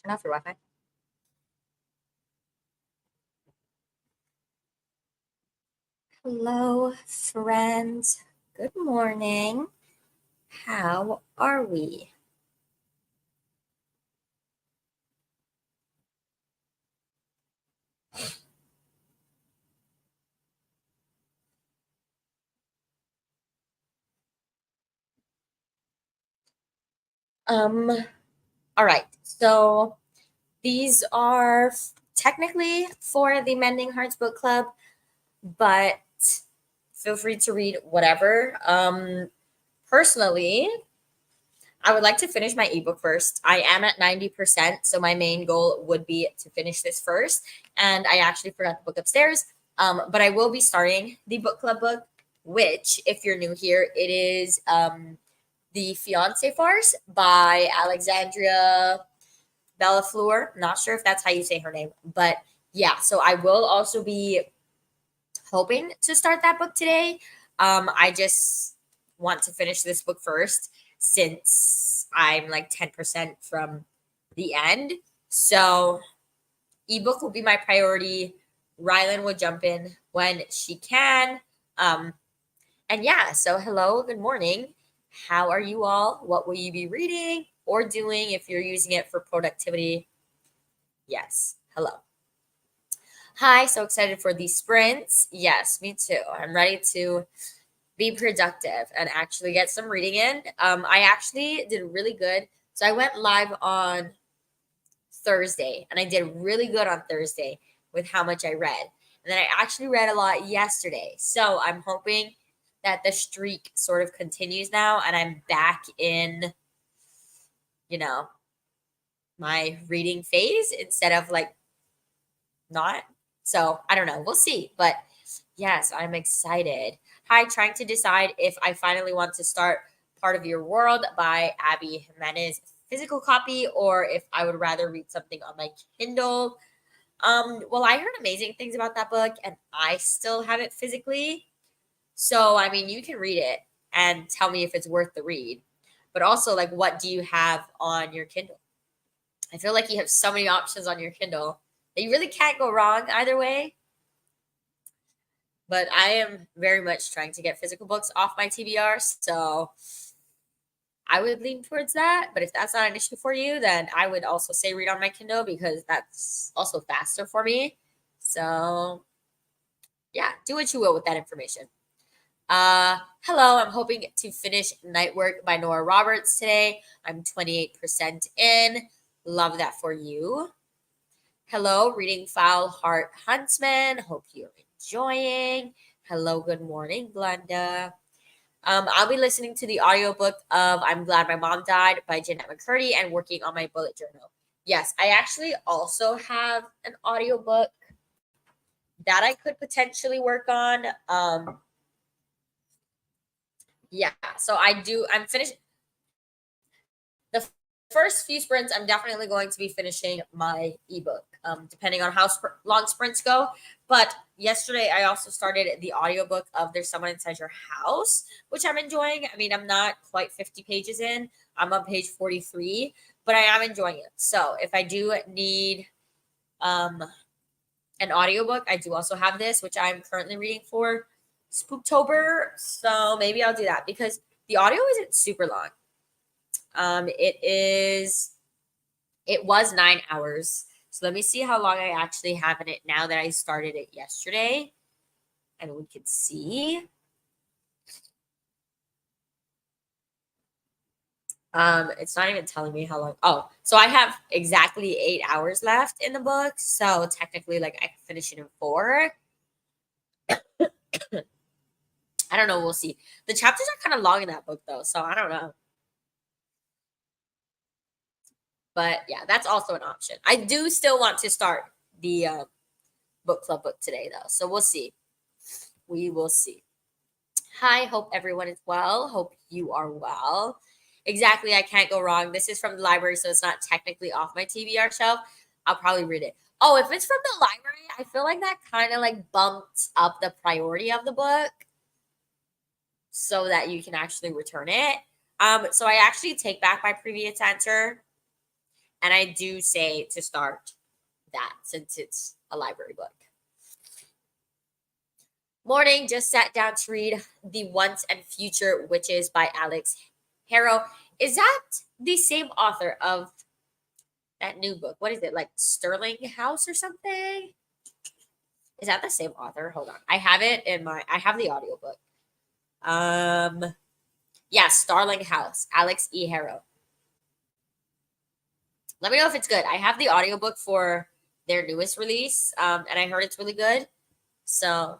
Turn off your Wi-Fi. Hello, friends. Good morning. How are we? All right. So these are technically for the Mending Hearts Book Club, but feel free to read whatever. Personally, I would like to finish my ebook first. I am at 90%, so my main goal would be to finish this first. And I actually forgot the book upstairs. But I will be starting the book club book, which, if you're new here, it is The Fiance Farce by Alexandria Bellafleur. Not sure if that's how you say her name, but yeah. So I will also be hoping to start that book today. I just want to finish this book first since I'm like 10% from the end. So ebook will be my priority. Rylan will jump in when she can. Um, and yeah, so hello, good morning. How are you all? What will you be reading or doing if you're using it for productivity? Yes, hello. Hi, so excited for these sprints. Yes, me too. I'm ready to be productive and actually get some reading in. I actually did really good. So I went live on Thursday and I did really good on Thursday with how much I read. And then I actually read a lot yesterday. So I'm hoping that the streak sort of continues now and I'm back in, you know, my reading phase instead of like not. So I don't know. We'll see. But yes, I'm excited. Hi, trying to decide if I finally want to start Part of Your World by Abby Jimenez physical copy or if I would rather read something on my Kindle. Well, I heard amazing things about that book and I still have it physically. So, I mean, you can read it and tell me if it's worth the read. But also, like, what do you have on your Kindle? I feel like you have so many options on your Kindle that you really can't go wrong either way. But I am very much trying to get physical books off my TBR. So I would lean towards that. But if that's not an issue for you, then I would also say read on my Kindle because that's also faster for me. So yeah, do what you will with that information. Hello, I'm hoping to finish Night Work by Nora Roberts today. I'm 28% in. Love that for you. Hello, reading Foul Heart Huntsman. Hope you're enjoying. Hello, good morning, Glenda. I'll be listening to the audiobook of I'm Glad My Mom Died by Jeanette McCurdy and working on my bullet journal. Yes, I actually also have an audiobook that I could potentially work on. Yeah, so I'm finished the first few sprints. I'm definitely going to be finishing my ebook, depending on how long sprints go. But yesterday, I also started the audiobook of There's Someone Inside Your House, which I'm enjoying. I mean, I'm not quite 50 pages in, I'm on page 43, but I am enjoying it. So if I do need an audiobook, I do also have this, which I'm currently reading for Spooktober. So maybe I'll do that because the audio isn't super long. It was 9 hours. So let me see how long I actually have in it now that I started it yesterday. And we can see. It's not even telling me how long. Oh, so I have exactly 8 hours left in the book. So technically, like I can finish it in 4. I don't know. We'll see. The chapters are kind of long in that book, though. So I don't know. But yeah, that's also an option. I do still want to start the book club book today, though. So we'll see. We will see. Hi, hope everyone is well. Hope you are well. Exactly, I can't go wrong. This is from the library, so it's not technically off my TBR shelf. I'll probably read it. Oh, if it's from the library, I feel like that kind of like bumped up the priority of the book so that you can actually return it. So I actually take back my previous answer And I do say to start that since it's a library book. Morning, just sat down to read The Once and Future Witches by Alex Harrow. Is that the same author of that new book? What is it, like Sterling House or something? Is that the same author? Hold on. I have the audiobook. Yeah, Starling House, Alex E. Harrow. Let me know if it's good. I have the audiobook for their newest release, and I heard it's really good. So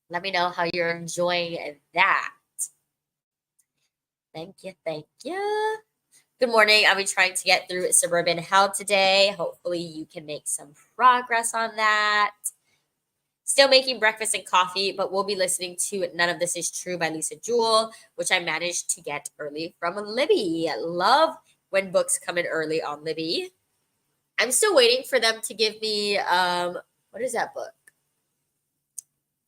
let me know how you're enjoying that. Thank you. Thank you. Good morning. I'll be trying to get through Suburban Hell today. Hopefully you can make some progress on that. Still making breakfast and coffee, but we'll be listening to None of This Is True by Lisa Jewell, which I managed to get early from Libby. I love when books come in early on Libby. I'm still waiting for them to give me, what is that book?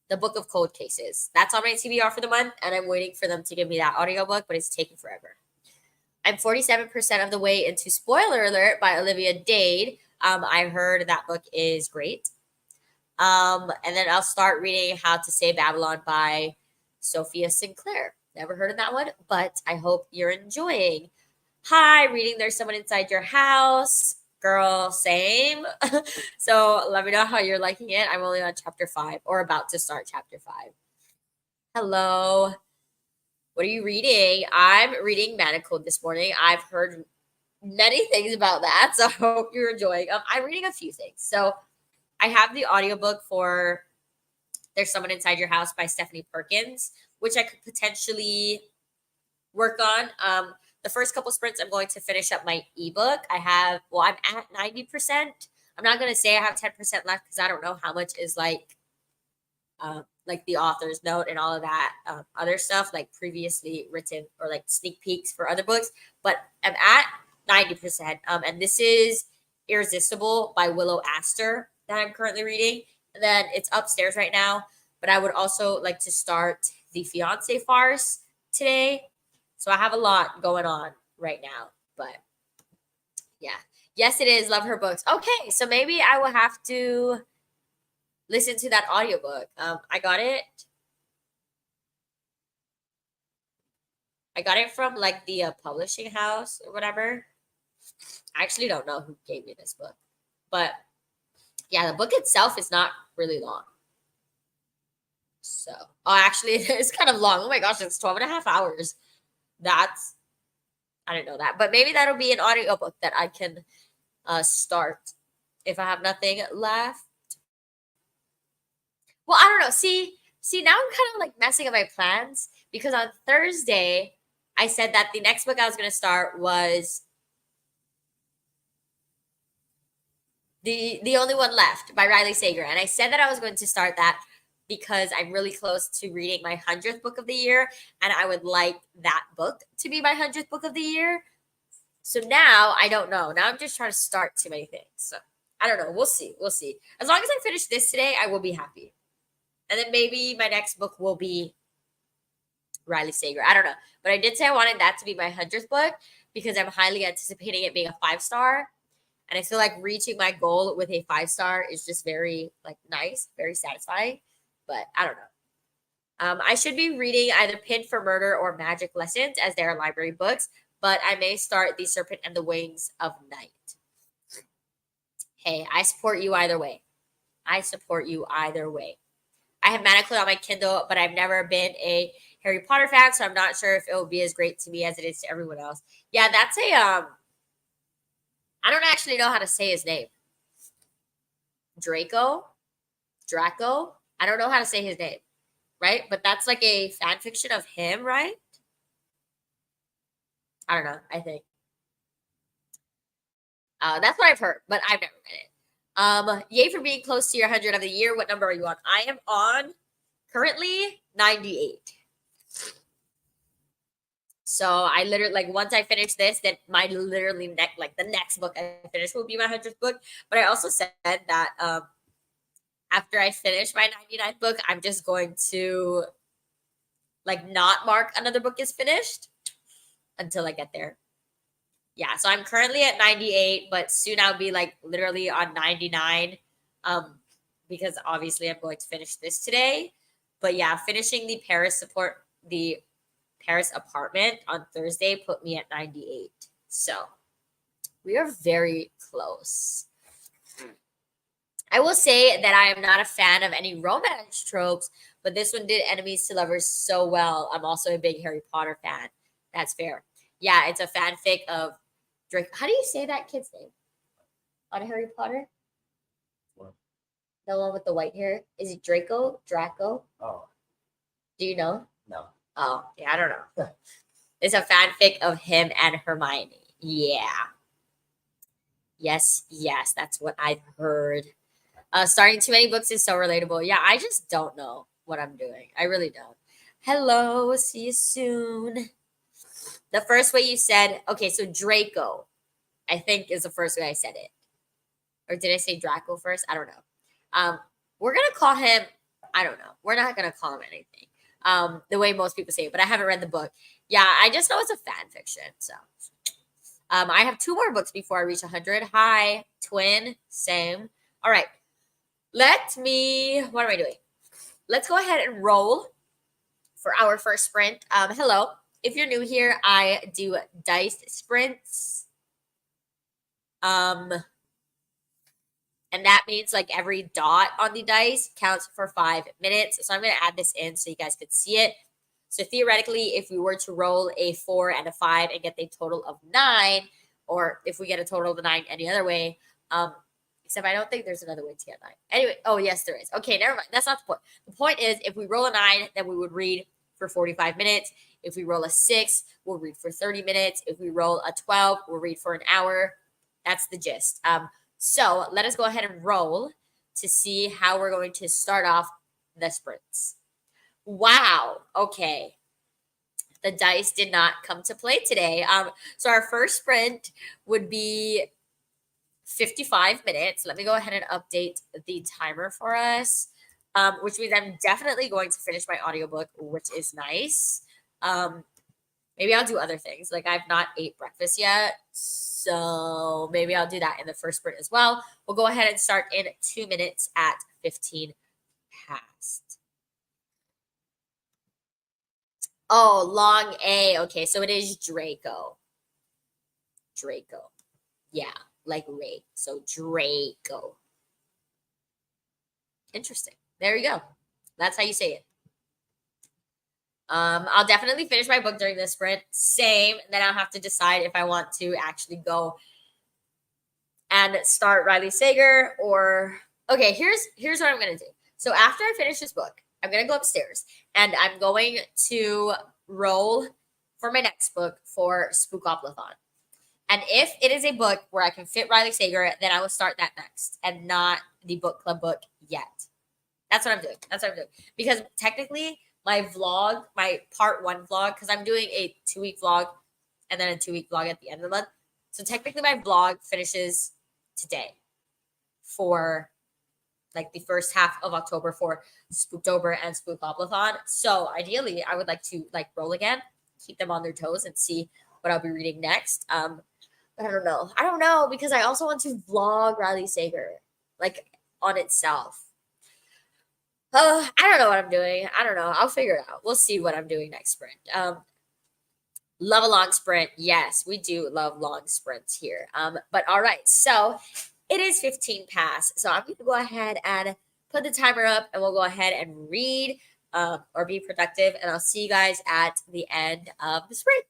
The Book of Cold Cases. That's on my TBR for the month, and I'm waiting for them to give me that audiobook, but it's taking forever. I'm 47% of the way into Spoiler Alert by Olivia Dade. I heard that book is great. And then I'll start reading How to Save Babylon by Sophia Sinclair. Never heard of that one, but I hope you're enjoying. Hi, reading There's Someone Inside Your House. Girl, same. So let me know how you're liking it. I'm only on chapter 5 or about to start chapter 5. Hello. What are you reading? I'm reading Manacled this morning. I've heard many things about that, so I hope you're enjoying. I'm reading a few things. So I have the audiobook for There's Someone Inside Your House by Stephanie Perkins, which I could potentially work on. The first couple sprints, I'm going to finish up my ebook. I'm at 90%. I'm not going to say I have 10% left because I don't know how much is like the author's note and all of that other stuff, like previously written or like sneak peeks for other books. But I'm at 90%. And this is Irresistible by Willow Astor that I'm currently reading. And then it's upstairs right now. But I would also like to start The Fiancé Farce today. So I have a lot going on right now. But yeah. Yes, it is. Love her books. Okay, so maybe I will have to listen to that audiobook. I got it from like the publishing house or whatever. I actually don't know who gave me this book. But yeah, the book itself is not really long. So, actually, it's kind of long. Oh my gosh, it's 12 and a half hours. I didn't know that. But maybe that'll be an audiobook that I can start if I have nothing left. Well, I don't know. See, now I'm kind of like messing up my plans because on Thursday, I said that the next book I was going to start was The Only One Left by Riley Sager. And I said that I was going to start that because I'm really close to reading my 100th book of the year. And I would like that book to be my 100th book of the year. So now I don't know. Now I'm just trying to start too many things. So I don't know. We'll see. As long as I finish this today, I will be happy. And then maybe my next book will be Riley Sager. I don't know. But I did say I wanted that to be my 100th book because I'm highly anticipating it being a 5-star. And I feel like reaching my goal with a 5-star is just very like nice, very satisfying. But I don't know. I should be reading either Pinned for Murder or Magic Lessons as they are library books, but I may start The Serpent and the Wings of Night. Hey, I support you either way. I have Manacled on my Kindle, but I've never been a Harry Potter fan, so I'm not sure if it will be as great to me as it is to everyone else. Yeah, that's I don't actually know how to say his name. Draco. I don't know how to say his name, right? But that's like a fan fiction of him, right? I don't know. I think. That's what I've heard, but I've never read it. Yay for being close to your 100 of the year. What number are you on? I am on currently 98. So I literally like once I finish this, then my literally the next book I finish will be my 100th book. But I also said that after I finish my 99th book, I'm just going to like not mark another book is finished until I get there. Yeah, so I'm currently at 98, but soon I'll be like literally on 99. Because obviously I'm going to finish this today. But yeah, finishing the Paris apartment on Thursday put me at 98. So we are very close. I will say that I am not a fan of any romance tropes, but this one did enemies to lovers so well. I'm also a big Harry Potter fan. That's fair. Yeah, it's a fanfic of Drake. How do you say that kid's name on Harry Potter? What? The one with the white hair. Is it Draco? Draco? Oh, Do you know? no. Oh, yeah, I don't know. It's a fanfic of him and Hermione. Yeah. Yes, yes, that's what I've heard. Starting too many books is so relatable. Yeah, I just don't know what I'm doing. I really don't. Hello, see you soon. The first way you said, okay, so Draco, I think is the first way I said it. Or did I say Draco first? I don't know. We're gonna call him, I don't know. We're not gonna call him anything. The way most people say it, but I haven't read the book. Yeah, I just know it's a fan fiction. So I have 2 more books before I reach 100. Hi, twin, same. All right. What am I doing? Let's go ahead and roll for our first sprint. Hello. If you're new here, I do dice sprints. And that means like every dot on the dice counts for 5 minutes. So I'm going to add this in so you guys could see it. So theoretically, if we were to roll a 4 and a 5 and get the total of 9, or if we get a total of 9 any other way, except I don't think there's another way to get 9. Anyway, oh yes, there is. Okay, never mind. That's not the point. The point is, if we roll a 9, then we would read for 45 minutes. If we roll a 6, we'll read for 30 minutes. If we roll a 12, we'll read for an hour. That's the gist. So let us go ahead and roll to see how we're going to start off the sprints. Wow. Okay. The dice did not come to play today. So our first sprint would be 55 minutes. Let me go ahead and update the timer for us, which means I'm definitely going to finish my audiobook, which is nice. Maybe I'll do other things. Like I've not ate breakfast yet. So maybe I'll do that in the first sprint as well. We'll go ahead and start in 2 minutes at 15 past. Oh, long A. Okay, so it is Draco. Draco. Yeah, like Ray. So Draco. Interesting. There you go. That's how you say it. I'll definitely finish my book during this sprint. Same. Then I'll have to decide if I want to actually go and start Riley Sager or okay, here's what I'm gonna do. So after I finish this book, I'm gonna go upstairs and I'm going to roll for my next book for Spookoplathon. And if it is a book where I can fit Riley Sager, then I will start that next and not the book club book yet. That's what I'm doing. That's what I'm doing. Because technically, my vlog, my part 1 vlog, because I'm doing a 2-week vlog and then a 2-week vlog at the end of the month. So technically, my vlog finishes today for like the first half of October for Spooktober and Spookoplathon. So ideally, I would like to like roll again, keep them on their toes, and see what I'll be reading next. But I don't know. I don't know because I also want to vlog Riley Sager like on itself. I don't know what I'm doing. I don't know. I'll figure it out. We'll see what I'm doing next sprint. Love a long sprint. Yes, we do love long sprints here. But all right. So it is 15 past. So I'm going to go ahead and put the timer up and we'll go ahead and read or be productive. And I'll see you guys at the end of the sprint.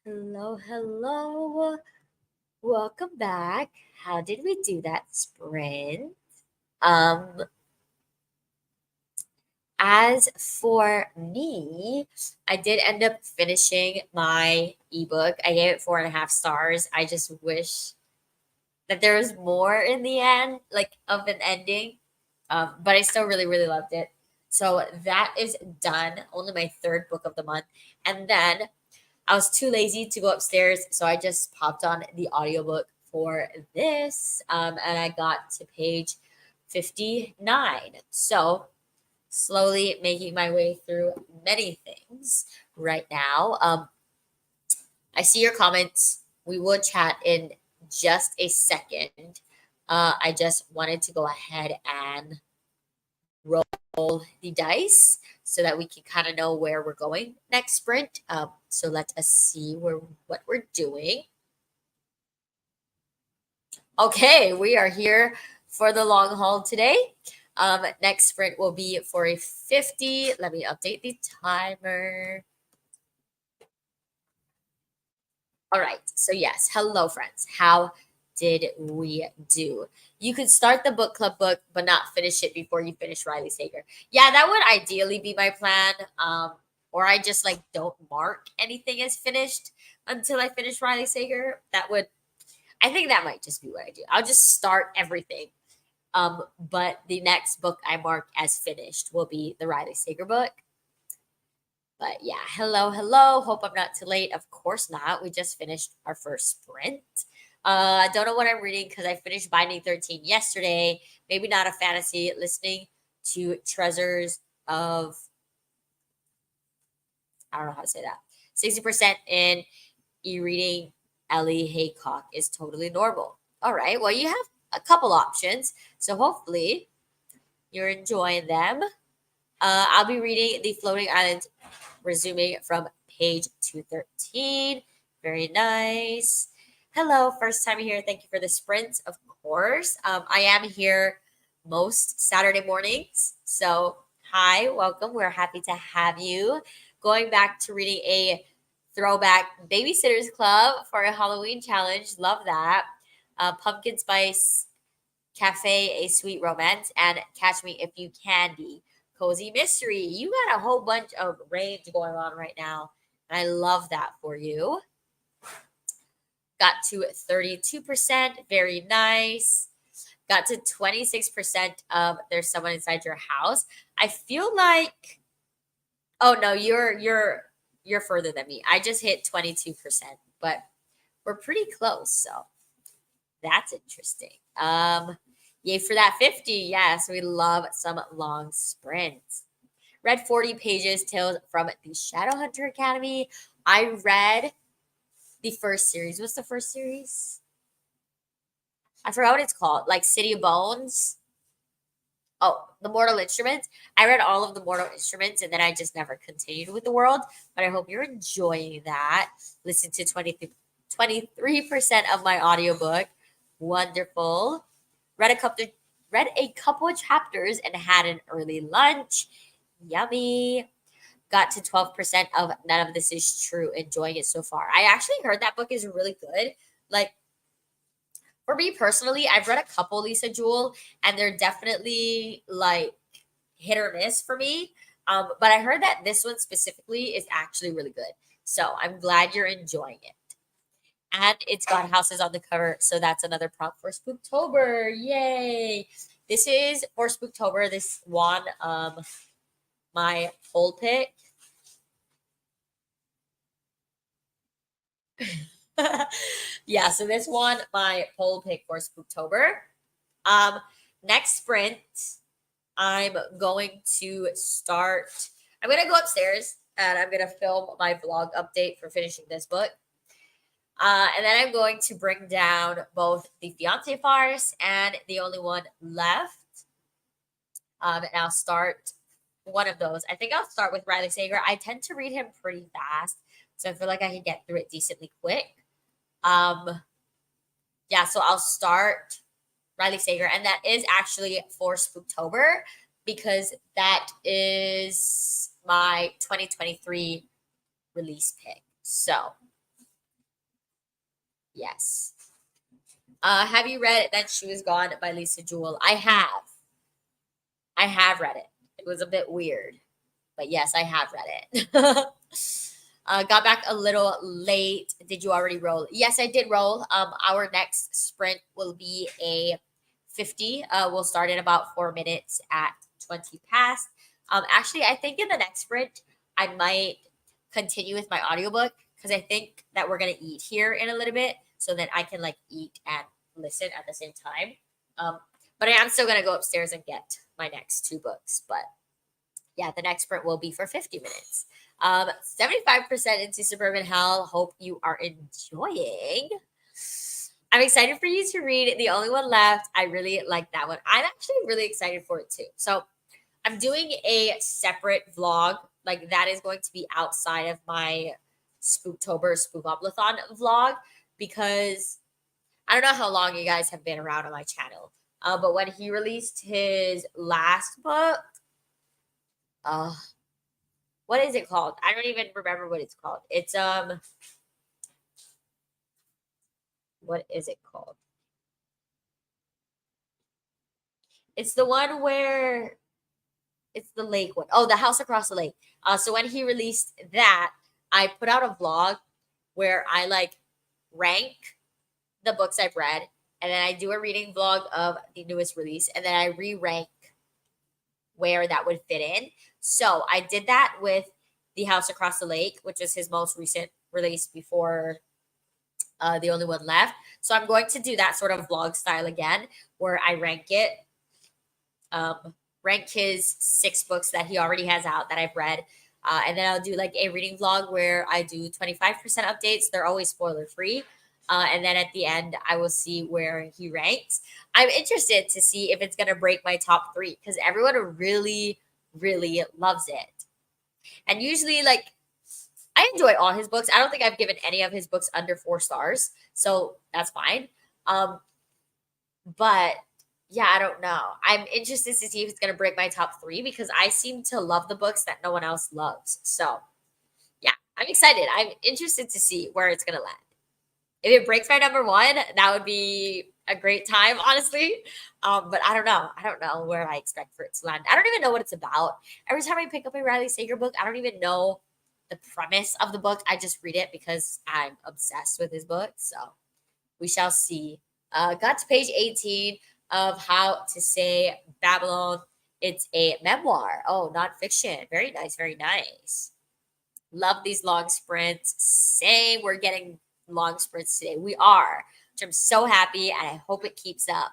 Hello, hello. Welcome back. How did we do that sprint? Um, as for me, I did end up finishing my ebook. I gave it 4.5 stars. I just wish that there was more in the end, like of an ending. But I still really, really loved it. So that is done. Only my third book of the month. And then I was too lazy to go upstairs, so I just popped on the audiobook for this. And I got to page 59. So slowly making my way through many things right now. I see your comments. We will chat in just a second. I just wanted to go ahead and roll the dice so that we can kind of know where we're going next sprint. So let us see what we're doing. Okay, we are here for the long haul today. Next sprint will be for a 50. Let me update the timer. All right. So yes, hello friends. How did we do? You could start the book club book, but not finish it before you finish Riley Sager. Yeah, that would ideally be my plan. Or I just like don't mark anything as finished until I finish Riley Sager. I think that might just be what I do. I'll just start everything. But the next book I mark as finished will be the Riley Sager book. But yeah, hello, hello. Hope I'm not too late. Of course not. We just finished our first sprint. I don't know what I'm reading because I finished Binding 13 yesterday. Maybe not a fantasy. Listening to Treasures of, I don't know how to say that. 60% in e-reading Ellie Haycock is totally normal. All right. Well, you have a couple options. So hopefully you're enjoying them. I'll be reading The Floating Island, resuming from page 213. Very nice. Hello, first time here. Thank you for the sprint, of course. I am here most Saturday mornings. So, hi, welcome. We're happy to have you. Going back to reading a throwback Babysitters Club for a Halloween challenge. Love that. Pumpkin Spice Cafe, A Sweet Romance, and Catch Me If You Candy, Cozy Mystery. You got a whole bunch of range going on right now, and I love that for you. Got to 32%, very nice. Got to 26% of There's Someone Inside Your House. I feel like, oh no, you're further than me. I just hit 22%, but we're pretty close, so that's interesting. Yay for that 50. Yes, we love some long sprints. Read 40 pages, Tales from the Shadowhunter Academy. I read the first series. What's the first series? I forgot what it's called. Like City of Bones. Oh, the Mortal Instruments. I read all of the Mortal Instruments and then I just never continued with the world. But I hope you're enjoying that. Listen to 23% of my audiobook. Wonderful. Read a couple of chapters and had an early lunch. Yummy. Got to 12% of None of This Is True. Enjoying it so far. I actually heard that book is really good. Like, for me personally, I've read a couple Lisa Jewell, and they're definitely like hit or miss for me. But I heard that this one specifically is actually really good. So I'm glad you're enjoying it. And it's got houses on the cover, so that's another prompt for Spooktober. Yay! This is for Spooktober. This one, my poll pick. Yeah, so this one, my poll pick for Spooktober. Um, Next sprint, I'm going to start. I'm gonna go upstairs and I'm gonna film my vlog update for finishing this book. And then I'm going to bring down both the Fiance Farce and The Only One Left. And I'll start one of those. I think I'll start with Riley Sager. I tend to read him pretty fast, so I feel like I can get through it decently quick. Yeah, so I'll start Riley Sager, and that is actually for Spooktober because that is my 2023 release pick. So Yes. Have you read Then She Was Gone by Lisa Jewell? I have. I have read it. It was a bit weird, but yes, I have read it. Got back a little late. Did you already roll? Yes, I did roll. Our next sprint will be a 50. We'll start in about 4 minutes at 20 past. Actually, I think in the next sprint, I might continue with my audiobook because I think that we're gonna eat here in a little bit, so that I can like eat and listen at the same time. Um, but I am still gonna go upstairs and get my next two books. But yeah, the next sprint will be for 50 minutes. 75% into Suburban Hell. Hope you are enjoying. I'm excited for you to read The Only One Left. I really like that one. I'm actually really excited for it too. So I'm doing a separate vlog. Like that is going to be outside of my Spooktober Spookoplathon vlog because I don't know how long you guys have been around on my channel. But when he released his last book, uh, what is it called? I don't even remember what it's called. It's what is it called? It's the one where it's the lake one. Oh, The House Across the Lake. So when he released that, I put out a vlog where I like rank the books I've read, and then I do a reading vlog of the newest release, and then I re-rank where that would fit in. So I did that with The House Across the Lake, which is his most recent release before The Only One Left. So I'm going to do that sort of vlog style again, where I rank it, rank his 6 books that he already has out that I've read. And then I'll do like a reading vlog where I do 25% updates. They're always spoiler free. And then at the end, I will see where he ranks. I'm interested to see if it's going to break my top 3 because everyone really, really loves it. And usually, like, I enjoy all his books. I don't think I've given any of his books under 4 stars. So that's fine. But yeah, I don't know. I'm interested to see if it's going to break my top 3 because I seem to love the books that no one else loves. So yeah, I'm excited. I'm interested to see where it's going to land. If it breaks my number 1, that would be a great time, honestly. But I don't know. I don't know where I expect for it to land. I don't even know what it's about. Every time I pick up a Riley Sager book, I don't even know the premise of the book. I just read it because I'm obsessed with his book. So we shall see. Got to page 18 of How to Say Babylon. It's a memoir. Oh, nonfiction. Very nice. Very nice. Love these long sprints. Same. We're getting long sprints today. We are, which I'm so happy, and I hope it keeps up.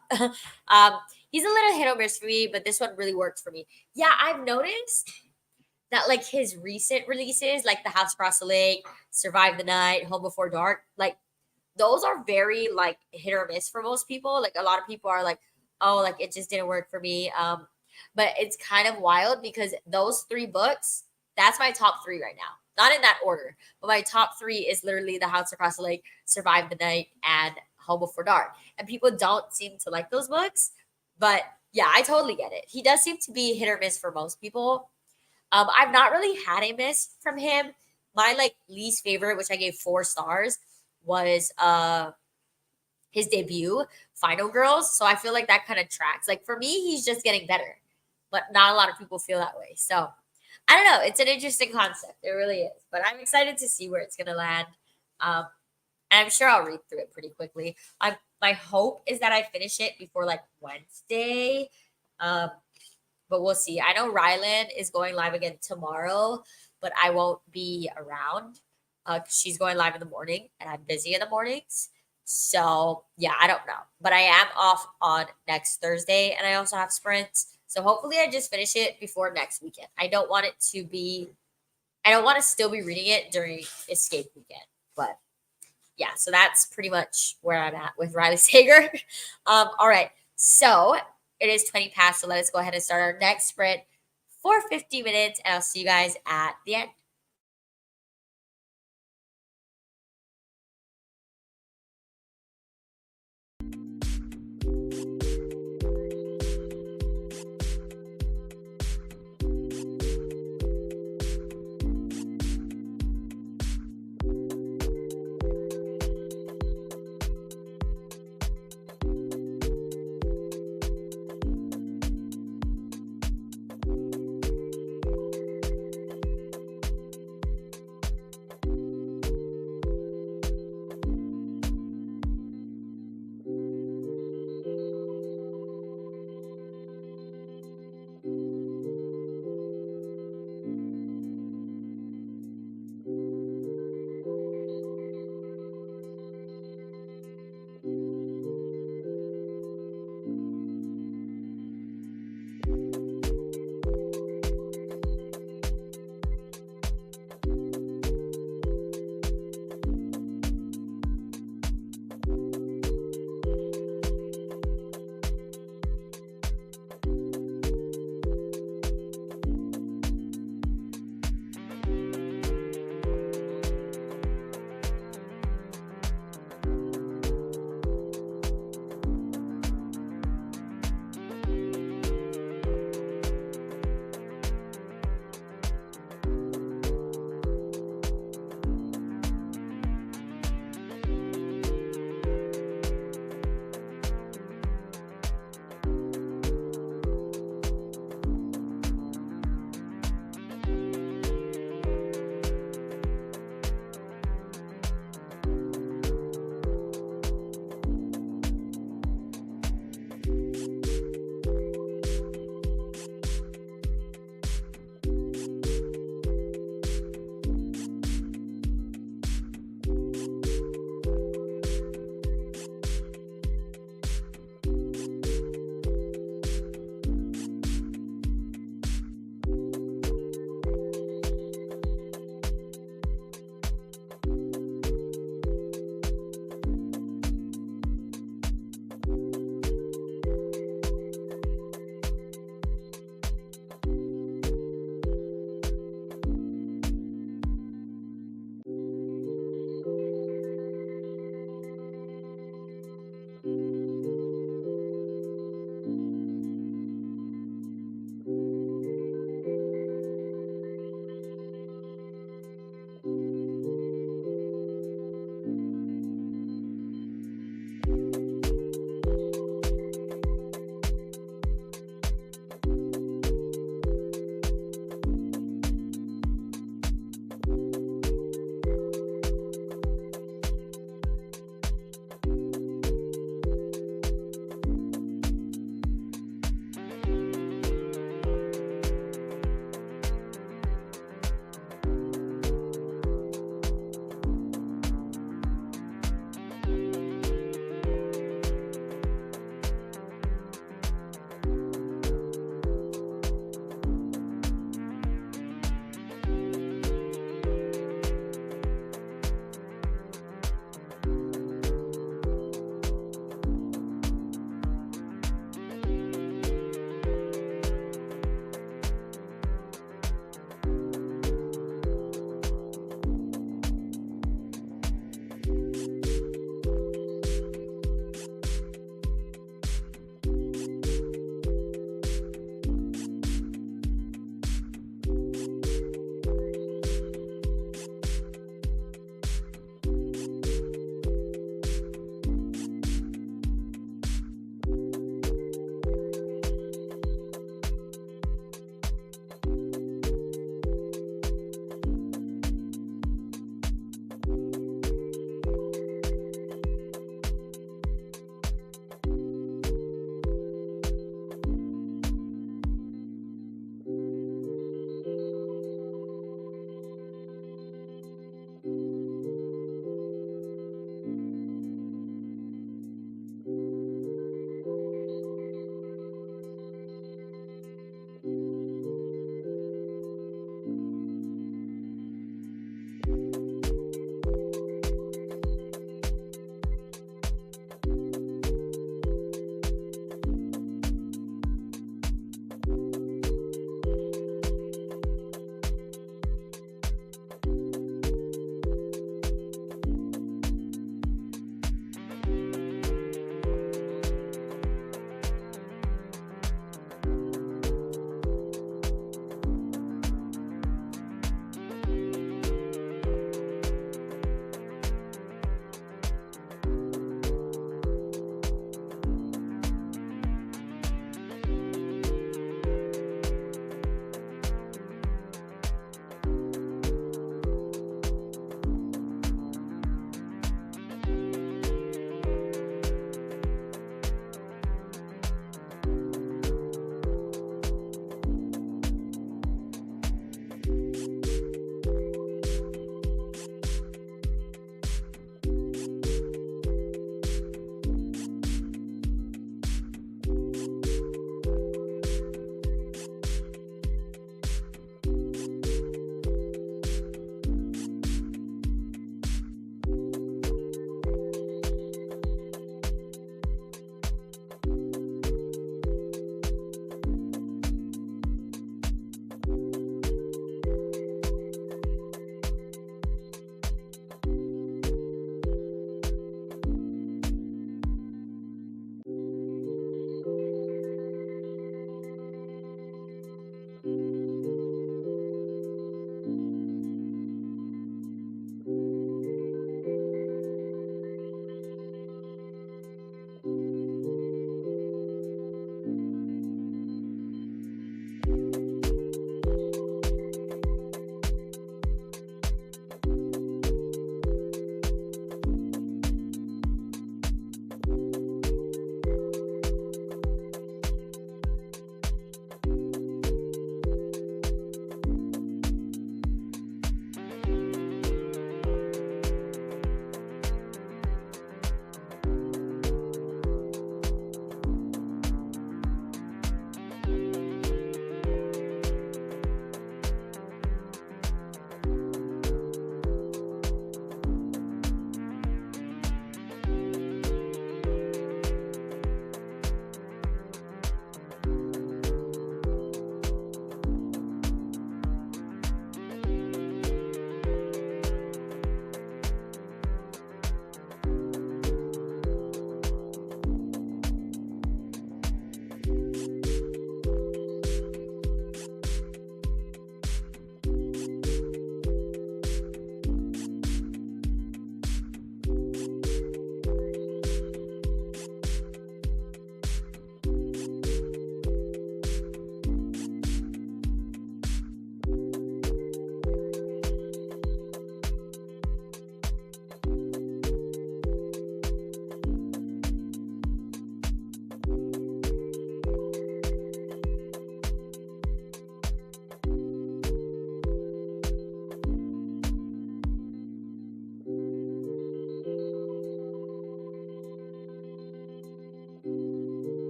He's a little hit or miss for me, but this one really worked for me. Yeah, I've noticed that like his recent releases, like The House Across the Lake, Survive the Night, Home Before Dark, like those are very like hit or miss for most people. Like a lot of people are like, oh, like it just didn't work for me. But it's kind of wild because those 3 books, that's my top 3 right now. Not in that order, but my top 3 is literally The House Across the Lake, Survive the Night, and Home Before Dark. And people don't seem to like those books, but yeah, I totally get it. He does seem to be hit or miss for most people. I've not really had a miss from him. My like least favorite, which I gave 4 stars, was his debut, Final Girls. So I feel like that kind of tracks. Like for me, he's just getting better, but not a lot of people feel that way. So I don't know. It's an interesting concept. It really is. But I'm excited to see where it's going to land. And I'm sure I'll read through it pretty quickly. My hope is that I finish it before like Wednesday. But we'll see. I know Rylan is going live again tomorrow, but I won't be around because she's going live in the morning and I'm busy in the mornings. So yeah, I don't know. But I am off on next Thursday and I also have sprints. So hopefully I just finish it before next weekend. I don't want to still be reading it during escape weekend. But yeah, so that's pretty much where I'm at with Riley Sager. All right. So it is 20 past. So let us go ahead and start our next sprint for 50 minutes. And I'll see you guys at the end.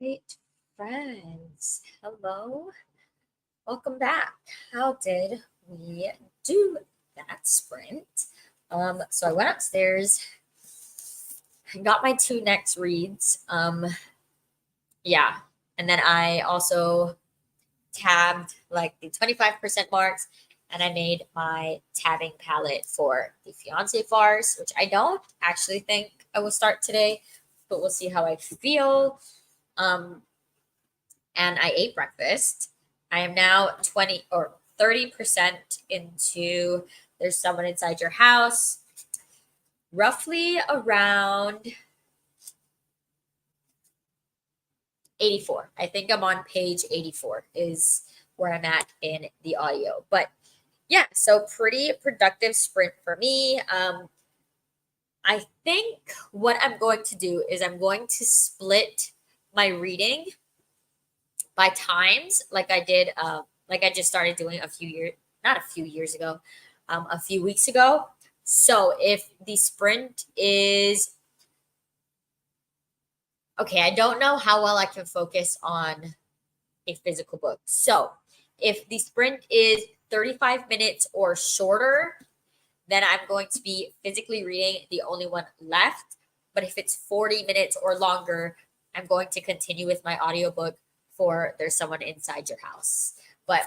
Right, friends. Hello. Welcome back. How did we do that sprint? So I went upstairs, got my two next reads. Yeah. And then I also tabbed like the 25% marks, and I made my tabbing palette for the fiance farce, which I don't actually think I will start today, but we'll see how I feel. And I ate breakfast. I am now 20 or 30% into There's Someone Inside Your House, roughly around 84. I think I'm on page 84 is where I'm at in the audio. But yeah, so pretty productive sprint for me. I think what I'm going to do is I'm going to split my reading by times, like I did, like I just started doing not a few years ago, a few weeks ago. So if the sprint is okay, I don't know how well I can focus on a physical book. So if the sprint is 35 minutes or shorter, then I'm going to be physically reading The Only One Left. But if it's 40 minutes or longer, I'm going to continue with my audiobook for There's Someone Inside Your House. But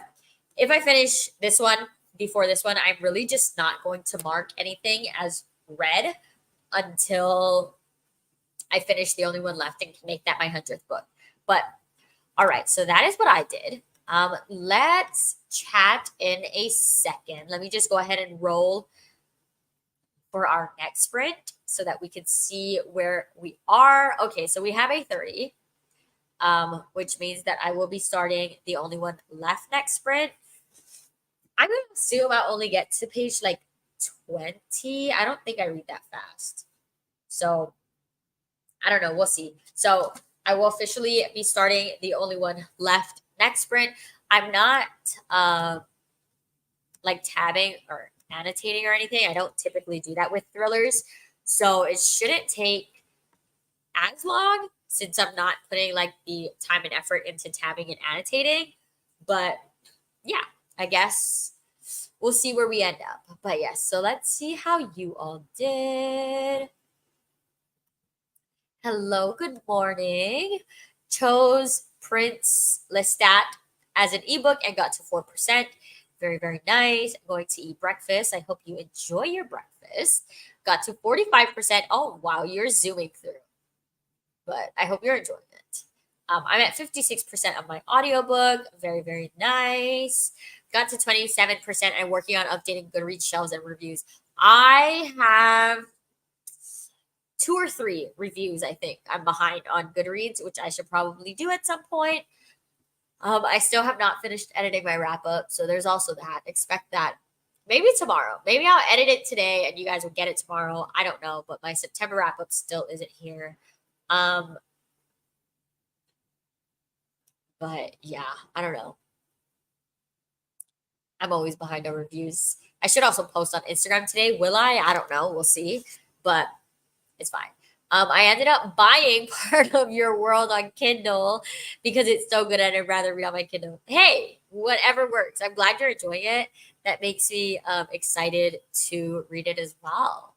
if I finish this one before this one, I'm really just not going to mark anything as read until I finish The Only One Left and can make that my 100th book. But all right, so that is what I did. Let's chat in a second. Let me just go ahead and roll for our next sprint so that we can see where we are. Okay, so we have a 30, which means that I will be starting The Only One Left next sprint. I'm going to assume I'll only get to page like 20. I don't think I read that fast. So I don't know. We'll see. So I will officially be starting The Only One Left next sprint. I'm not like tabbing or annotating or anything. I don't typically do that with thrillers. So it shouldn't take as long since I'm not putting like the time and effort into tabbing and annotating. But yeah, I guess we'll see where we end up. But yes, so let's see how you all did. Hello, good morning. Chose Prince Lestat as an ebook and got to 4%. Very, very nice. I'm going to eat breakfast. I hope you enjoy your breakfast. Got to 45%. Oh, wow, you're zooming through. But I hope you're enjoying it. I'm at 56% of my audiobook. Very, very nice. Got to 27%. I'm working on updating Goodreads shelves and reviews. I have 2 or 3 reviews, I think. I'm behind on Goodreads, which I should probably do at some point. I still have not finished editing my wrap up, so there's also that. Expect that maybe tomorrow. Maybe I'll edit it today and you guys will get it tomorrow. I don't know, but my September wrap up still isn't here. But yeah, I don't know. I'm always behind on reviews. I should also post on Instagram today. Will I? I don't know. We'll see. But it's fine. I ended up buying Part of Your World on Kindle because it's so good and I'd rather read on my Kindle. Hey, whatever works. I'm glad you're enjoying it. That makes me excited to read it as well,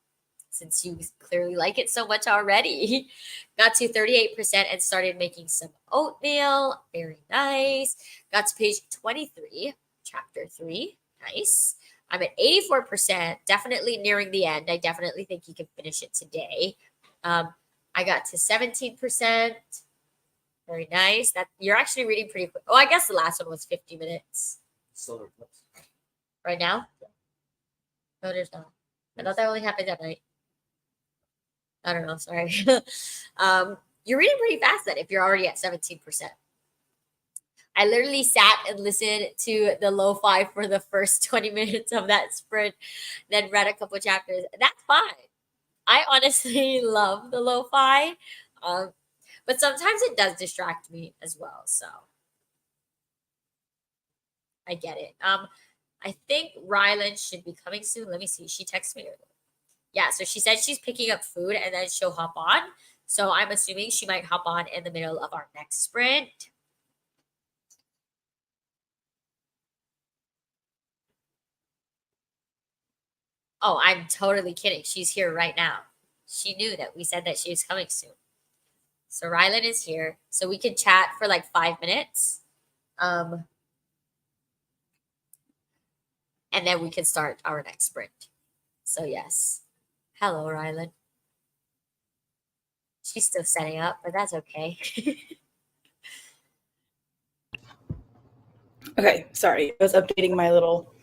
since you clearly like it so much already. Got to 38% and started making some oatmeal. Very nice. Got to page 23, chapter 3. Nice. I'm at 84%, definitely nearing the end. I definitely think you can finish it today. I got to 17%. Very nice. That you're actually reading pretty quick. Oh, I guess the last one was 50 minutes. Solar eclipse. Right now? No, there's not. I thought that only happened at night. I don't know. Sorry. You're reading pretty fast then if you're already at 17%. I literally sat and listened to the lo-fi for the first 20 minutes of that sprint, then read a couple chapters. That's fine. I honestly love the lo-fi, but sometimes it does distract me as well. So I get it. I think Rylan should be coming soon. Let me see. She texted me earlier. Yeah, so she said she's picking up food and then she'll hop on. So I'm assuming she might hop on in the middle of our next sprint. Oh, I'm totally kidding. She's here right now. She knew that we said that she was coming soon. So Rylan is here. So we could chat for like 5 minutes. And then we can start our next sprint. So yes. Hello, Rylan. She's still setting up, but that's okay. Okay, sorry. I was updating my little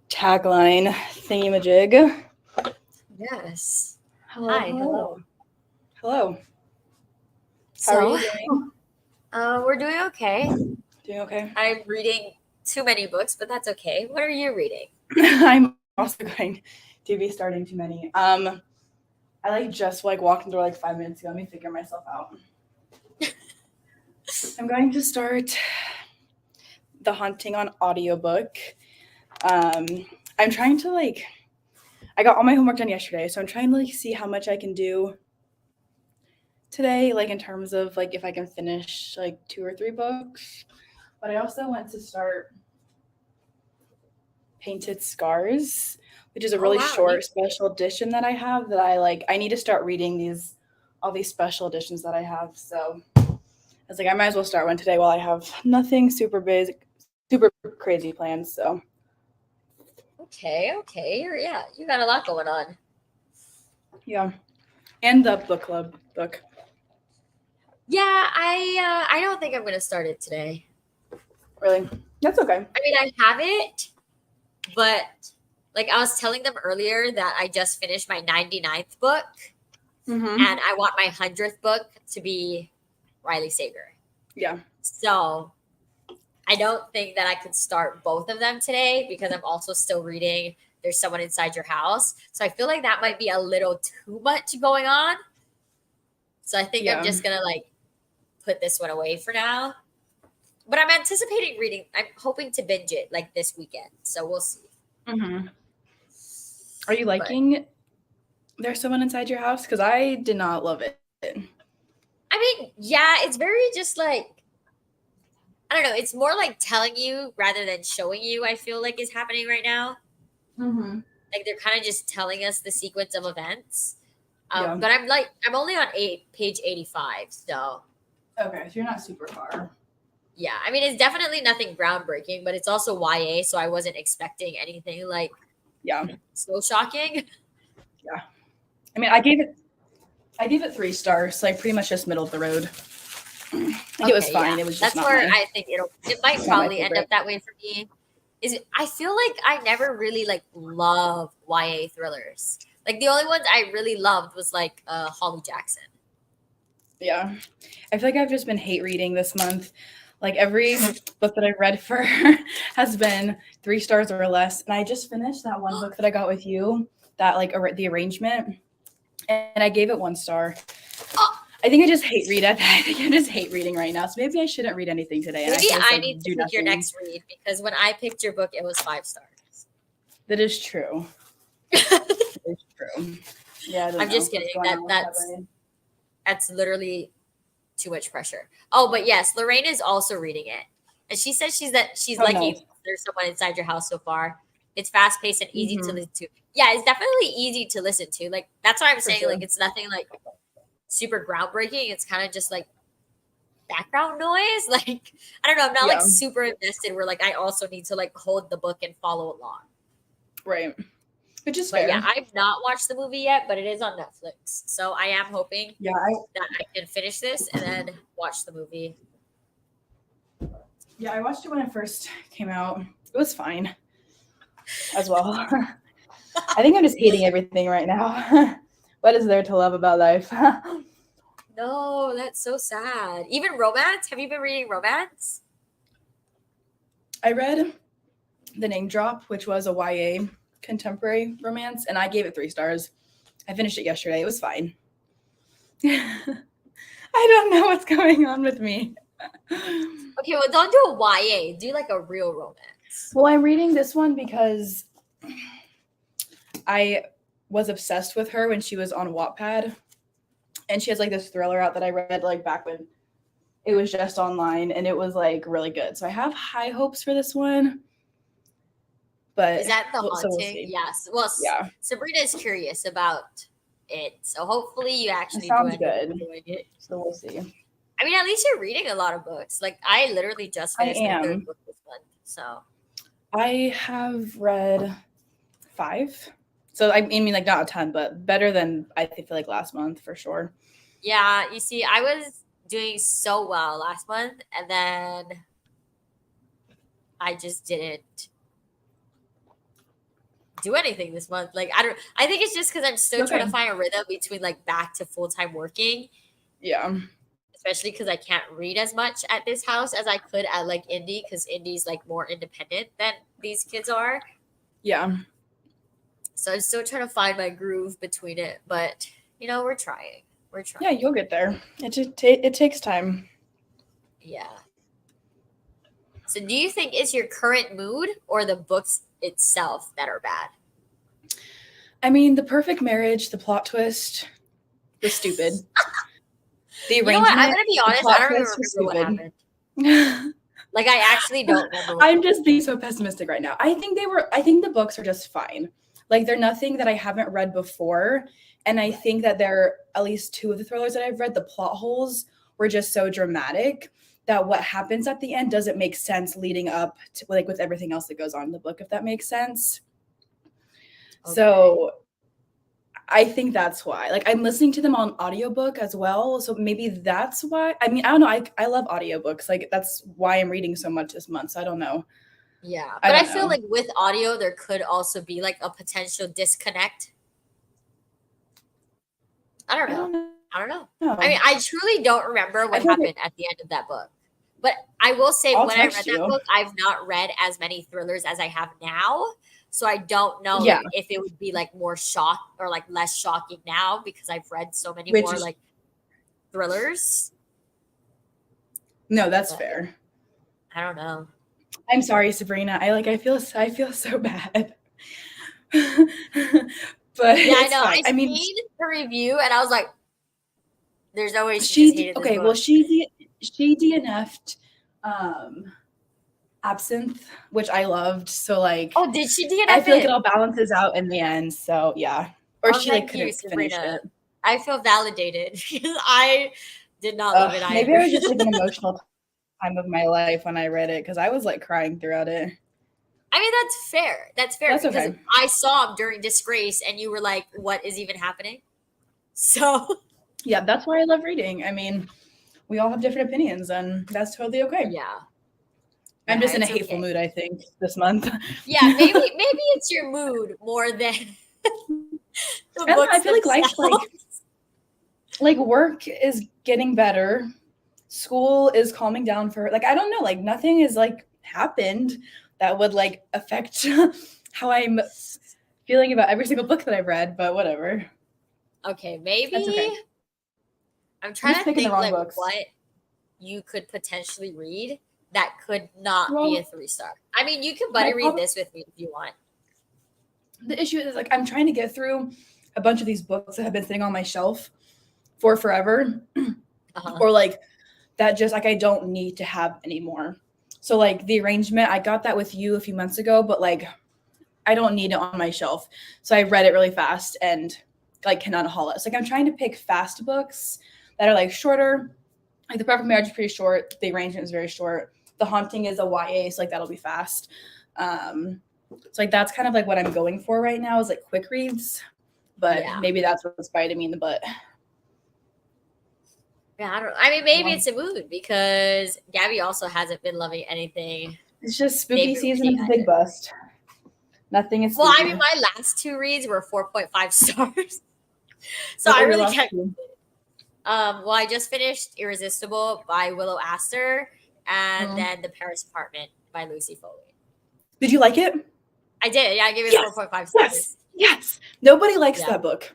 tagline thingamajig. Yes. Hello. Hi, hello. Hello. So, How are you doing? We're doing okay. Doing okay? I'm reading too many books, but that's okay. What are you reading? I'm also going to be starting too many. I just walked in the door 5 minutes ago. Let me figure myself out. I'm going to start The Haunting on audiobook. I'm trying to I got all my homework done yesterday, so I'm trying to see how much I can do today, in terms of if I can finish 2 or 3 books. But I also want to start Painted Scars, which is a really short special edition that I have that I need to start reading all these special editions that I have. So I was I might as well start one today while I have nothing super crazy plans. So Okay. You got a lot going on. yeah, and the book club book. Yeah, I don't think I'm gonna start it today. Really, that's okay. I mean, I have it, but I was telling them earlier that I just finished my 99th book, and I want my 100th book to be Riley Sager. Yeah. So I don't think that I could start both of them today because I'm also still reading There's Someone Inside Your House. So I feel like that might be a little too much going on. So I think I'm just going to put this one away for now. But I'm anticipating reading. I'm hoping to binge it this weekend. So we'll see. Mm-hmm. Are you liking There's Someone Inside Your House? Because I did not love it. I mean, yeah, it's very just I don't know. It's more telling you rather than showing you, I feel is happening right now. Mm-hmm. They're kind of just telling us the sequence of events. Yeah. But I'm only on page 85. So. Okay, so you're not super far. Yeah, I mean, it's definitely nothing groundbreaking, but it's also YA, so I wasn't expecting anything so shocking. Yeah. I mean, I gave it 3 stars, so pretty much just middle of the road. It was fine. Yeah. It was just that's where I think it might probably end up that way for me. I feel like I never really love YA thrillers. The only ones I really loved was Holly Jackson. Yeah. I feel like I've just been hate reading this month. Every book that I've read for has been 3 stars or less. And I just finished that one book that I got with you, that the arrangement, and I gave it 1 star. I think I just hate read. I think I just hate reading right now. So maybe I shouldn't read anything today. Maybe I need to pick your next read, because when I picked your book, it was 5 stars. That is true. That is true. Yeah, I'm just kidding. That's literally too much pressure. Oh, but yes, Lorraine is also reading it, and she says she's liking There's Someone Inside Your House so far. It's fast paced and easy to listen to. Yeah, it's definitely easy to listen to. That's what I'm saying. Sure. It's nothing super groundbreaking. It's kind of just background noise. I don't know. I'm not super invested where I also need to hold the book and follow along. Right. Which is fair. Yeah, I've not watched the movie yet, but it is on Netflix. So I am hoping that I can finish this and then watch the movie. Yeah, I watched it when it first came out. It was fine as well. I think I'm just hating everything right now. What is there to love about life? No, that's so sad. Even romance? Have you been reading romance? I read The Name Drop, which was a YA contemporary romance, and I gave it 3 stars. I finished it yesterday. It was fine. I don't know what's going on with me. Okay, well, don't do a YA. Do a real romance. Well, I'm reading this one because I was obsessed with her when she was on Wattpad. And she has like this thriller out that I read like back when it was just online, and it was like really good. So I have high hopes for this one. But Is that The so we'll Haunting? see. Yes. Well, Yeah, Sabrina is curious about it, so hopefully you it actually do sounds end up good. enjoying it. So we'll see. I mean, at least you're reading a lot of books. Like I literally just I finished my third am. book this month. So I have read 5. So I mean, like not a ton, but better than I feel like last month for sure. yeah, you see, I was doing so well last month, and then I just didn't do anything this month. Like I think it's just because I'm still trying to Okay. find a rhythm between like back to full-time working, Yeah. especially because I can't read as much at this house as I could at like indie, because indie's like more independent than these kids are. Yeah. So I'm still trying to find my groove between it, but we're trying. We're trying. Yeah, you'll get there. It takes time. Yeah. So do you think it's your current mood or the books itself that are bad? I mean, The Perfect Marriage, the plot twist was stupid. The You know what? I'm arrangement, gonna be the honest. I plot don't even twist was remember what stupid. happened. Like I actually don't remember what I'm happened. just being so pessimistic right now. I think the books are just fine. Like they're nothing that I haven't read before. And I think that they're at least 2 of the thrillers that I've read, the plot holes were just so dramatic that what happens at the end doesn't make sense leading up to like with everything else that goes on in the book, if that makes sense. Okay. So I think that's why. Like I'm listening to them on audiobook as well. So maybe that's why. I mean, I don't know. I love audiobooks. Like that's why I'm reading so much this month. So I don't know. Yeah, I but I don't feel know. like with audio there could also be like a potential disconnect. I don't I know. don't know. I don't know. I mean, I truly don't remember I what feel like happened at the end of that book. But I will say, I'll when I read text that you. book, I've not read as many thrillers as I have now. So I don't know Yeah, like if it would be like more shock or like less shocking now because I've read so many which more is like thrillers. no, that's But fair. I don't know. I'm sorry, Sabrina. I feel so bad. But Yeah, I it's know. fine. I I mean, seen the review and I was like, there's no way she just hated this okay, book. well she DNF'd um Absinthe, which I loved. So like Oh, did she I DNF feel like it it? all balances out in the end. So yeah. Or Oh, she like thank you, couldn't finish Sabrina. it. I feel validated because I did not love it Maybe either. I was just like an emotional time of my life when I read it because I was like crying throughout it. I mean, that's fair. That's fair That's because okay. I saw him during Disgrace and you were like, what is even happening? So, Yeah, that's why I love reading. I mean, we all have different opinions, and that's totally okay. yeah. I'm Yeah, just in a it's hateful okay. mood, I think, this month. Yeah, maybe it's your mood more than the I don't know. I books feel like life's themselves. like work is getting better. School is calming down for like I don't know, like nothing is like happened that would like affect how I'm feeling about every single book that I've read, but whatever. Okay, That's maybe okay. I'm I'm trying just to picking the think wrong like books. what you could potentially read that could not be a Well, 3-star. I mean, you can my buddy read problem this with me if you want. the issue is like I'm trying to get through a bunch of these books that have been sitting on my shelf for forever Uh-huh. or like that just like I don't need to have anymore. So like the arrangement, I got that with you a few months ago, but like I don't need it on my shelf. So I read it really fast and like cannot haul it. So like I'm trying to pick fast books that are like shorter. Like The Perfect Marriage is pretty short. The arrangement is very short. The Haunting is a YA, so like that'll be fast. So like that's kind of like what I'm going for right now is like quick reads. But Yeah. maybe that's what's biting me in the butt. Yeah, I don't. I mean, maybe Well, it's a mood because Gabby also hasn't been loving anything it's just they've spooky been season reading is a big either. bust. Nothing is Well, I spooky. mean, my last 2 reads were 4.5 stars, so What I were your really last can't. two? Well, I just finished Irresistible by Willow Astor, and Oh. then The Paris Apartment by Lucy Foley. Did you like it? I did. Yeah, I gave it Yes. 4.5 Yes. stars. Yes. Nobody likes Yeah. that book.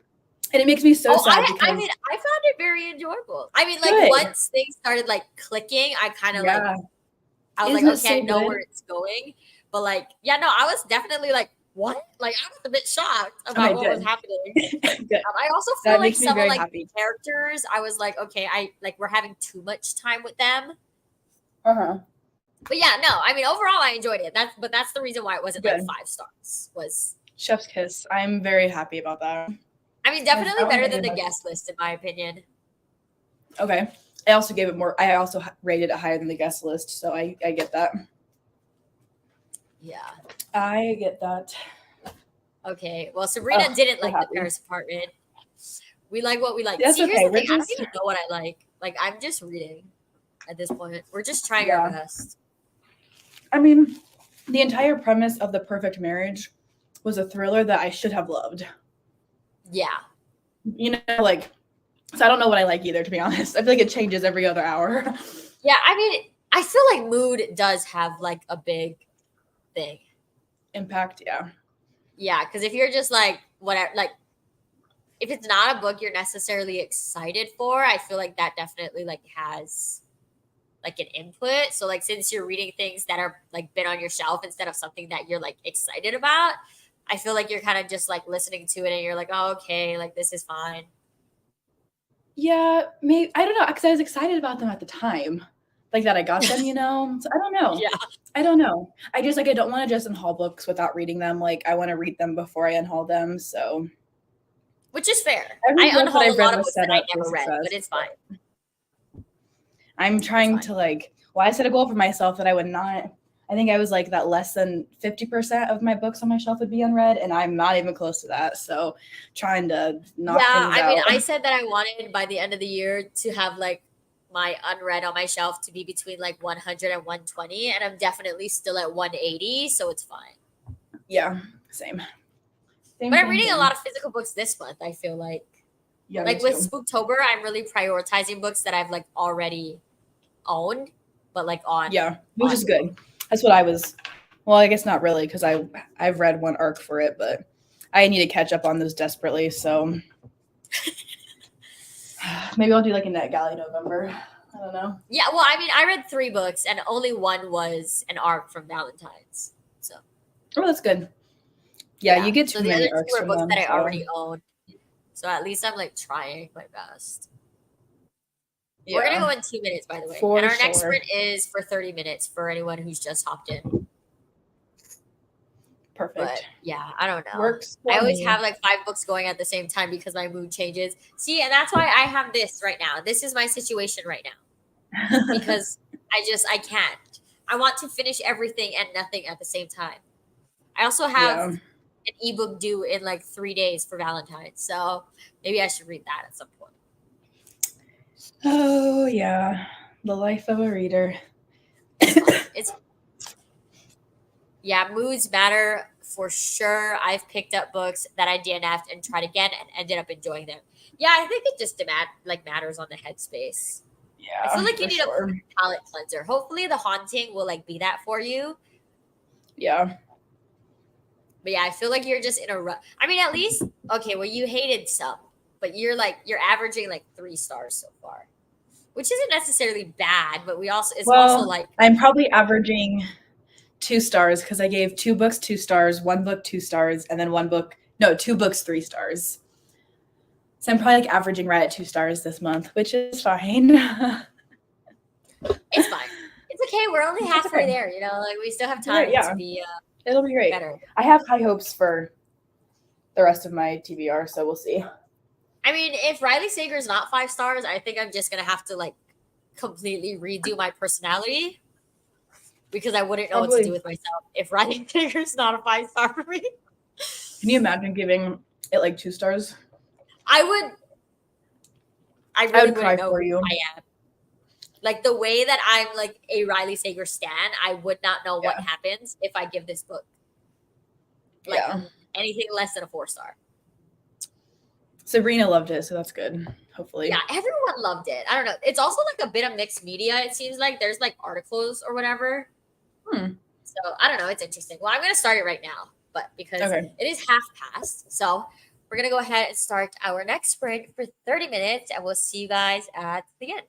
And it makes me so Oh, sad I because mean, I found it very enjoyable. I mean, like good. once things started like clicking, I kind of like Yeah. I was like, Isn't it okay, so I know good? where it's going. But like, yeah, no, I was definitely like, what? Like I was a bit shocked about Okay, what was good. happening. Good. I also feel That like makes me some of very like happy. characters, I was like, okay, I like we're having too much time with them. Uh-huh. But yeah, no, I mean overall I enjoyed it. That's the reason why it wasn't like Good. 5 stars. Was Chef's kiss. I'm very happy about that. I mean I definitely want to better get than you the a book. guest list in my opinion. Okay. I also gave it more. I also rated it higher than the guest list, so I get that. Yeah. I get that. Okay. Well, Sabrina didn't so like the happy. Paris apartment. We like what we like. That's See, here's okay. the We're thing. I don't just even know what I like. Like, I'm just reading at this point. We're just trying our yeah. best. I mean, the entire premise of The Perfect Marriage was a thriller that I should have loved. Yeah. You know, like, so I don't know what I like either, to be honest. I feel like it changes every other hour. Yeah. I mean, I feel like mood does have like a big thing. Impact, yeah. Yeah. Because if you're just like, whatever, like, if it's not a book you're necessarily excited for, I feel like that definitely like has like an input. So like since you're reading things that are like been on your shelf instead of something that you're like excited about, I feel like you're kind of just like listening to it and you're like, oh, okay, like this is fine. Yeah, maybe I don't know, because I was excited about them at the time. Like that I got them, you know? So I don't know. Yeah. I don't know. I just like I don't want to just unhaul books without reading them. Like I want to read them before I unhaul them. So Which is fair. every I book that unhaul I've a lot read of was books that set I up for never read, success. but it's fine. I'm It's trying fine. to I set a goal for myself that I would not. I think I was like that less than 50% of my books on my shelf would be unread, and I'm not even close to that. So trying to knock things I mean, out. I said that I wanted by the end of the year to have like my unread on my shelf to be between like 100 and 120, and I'm definitely still at 180, so it's fine. Yeah, same. But I'm reading a lot of physical books this month, I feel like. Yeah, Like me with too. Spooktober, I'm really prioritizing books that I've like already owned, but like on Yeah, which is good. That's what I was. Well, I guess not really because I've read one arc for it, but I need to catch up on those desperately. So maybe I'll do like a NetGalley November. I don't know. Yeah, well, I mean, I read 3 books and only one was an arc from Valentine's. So Oh, that's good. Yeah, you get so too the many other 2 arcs were from books them. that I So. already owned. So at least I'm like trying my best. Yeah, We're gonna go in 2 minutes, by the way. for And our next sure. sprint is for 30 minutes for anyone who's just hopped in. Perfect. But yeah, I don't know. Works. I always me. have like 5 books going at the same time because my mood changes. See, and that's why I have this right now. This is my situation right now because I can't. I want to finish everything and nothing at the same time. I also have Yeah. an ebook due in like 3 days for Valentine's, so maybe I should read that at some point. Oh yeah, the life of a reader. It's fine. Yeah, moods matter for sure. I've picked up books that I DNF'd and tried again and ended up enjoying them. Yeah, I think it just matters on the headspace. Yeah, I feel like you for need sure. a palate cleanser. Hopefully, The Haunting will like be that for you. Yeah. But yeah, I feel like you're just in a rut. I mean, at least okay. Well, you hated some, but you're averaging like 3 stars so far, which isn't necessarily bad. But it's also like I'm probably averaging 2 stars because I gave 2 books 2 stars, 1 book 2 stars, and then 2 books 3 stars. So I'm probably like averaging right at 2 stars this month, which is fine. it's fine. It's okay. We're only halfway there. You know, like we still have time to be It'll be great. better. I have high hopes for the rest of my TBR, so we'll see. I mean, if Riley Sager's not 5 stars, I think I'm just gonna have to like completely redo my personality because I wouldn't know what to do with myself if Riley Sager's not a 5 star for me. Can you imagine giving it like 2 stars? I really would cry wouldn't know for who you. I am. Like the way that I'm like a Riley Sager stan, I would not know what happens if I give this book like anything less than a 4 star. Sabrina loved it, so that's good. Hopefully. Yeah, everyone loved it. I don't know. It's also like a bit of mixed media, it seems like. There's like articles or whatever. So I don't know. It's interesting. Well, I'm going to start it right now, but because it is past. So we're going to go ahead and start our next sprint for 30 minutes, and we'll see you guys at the end.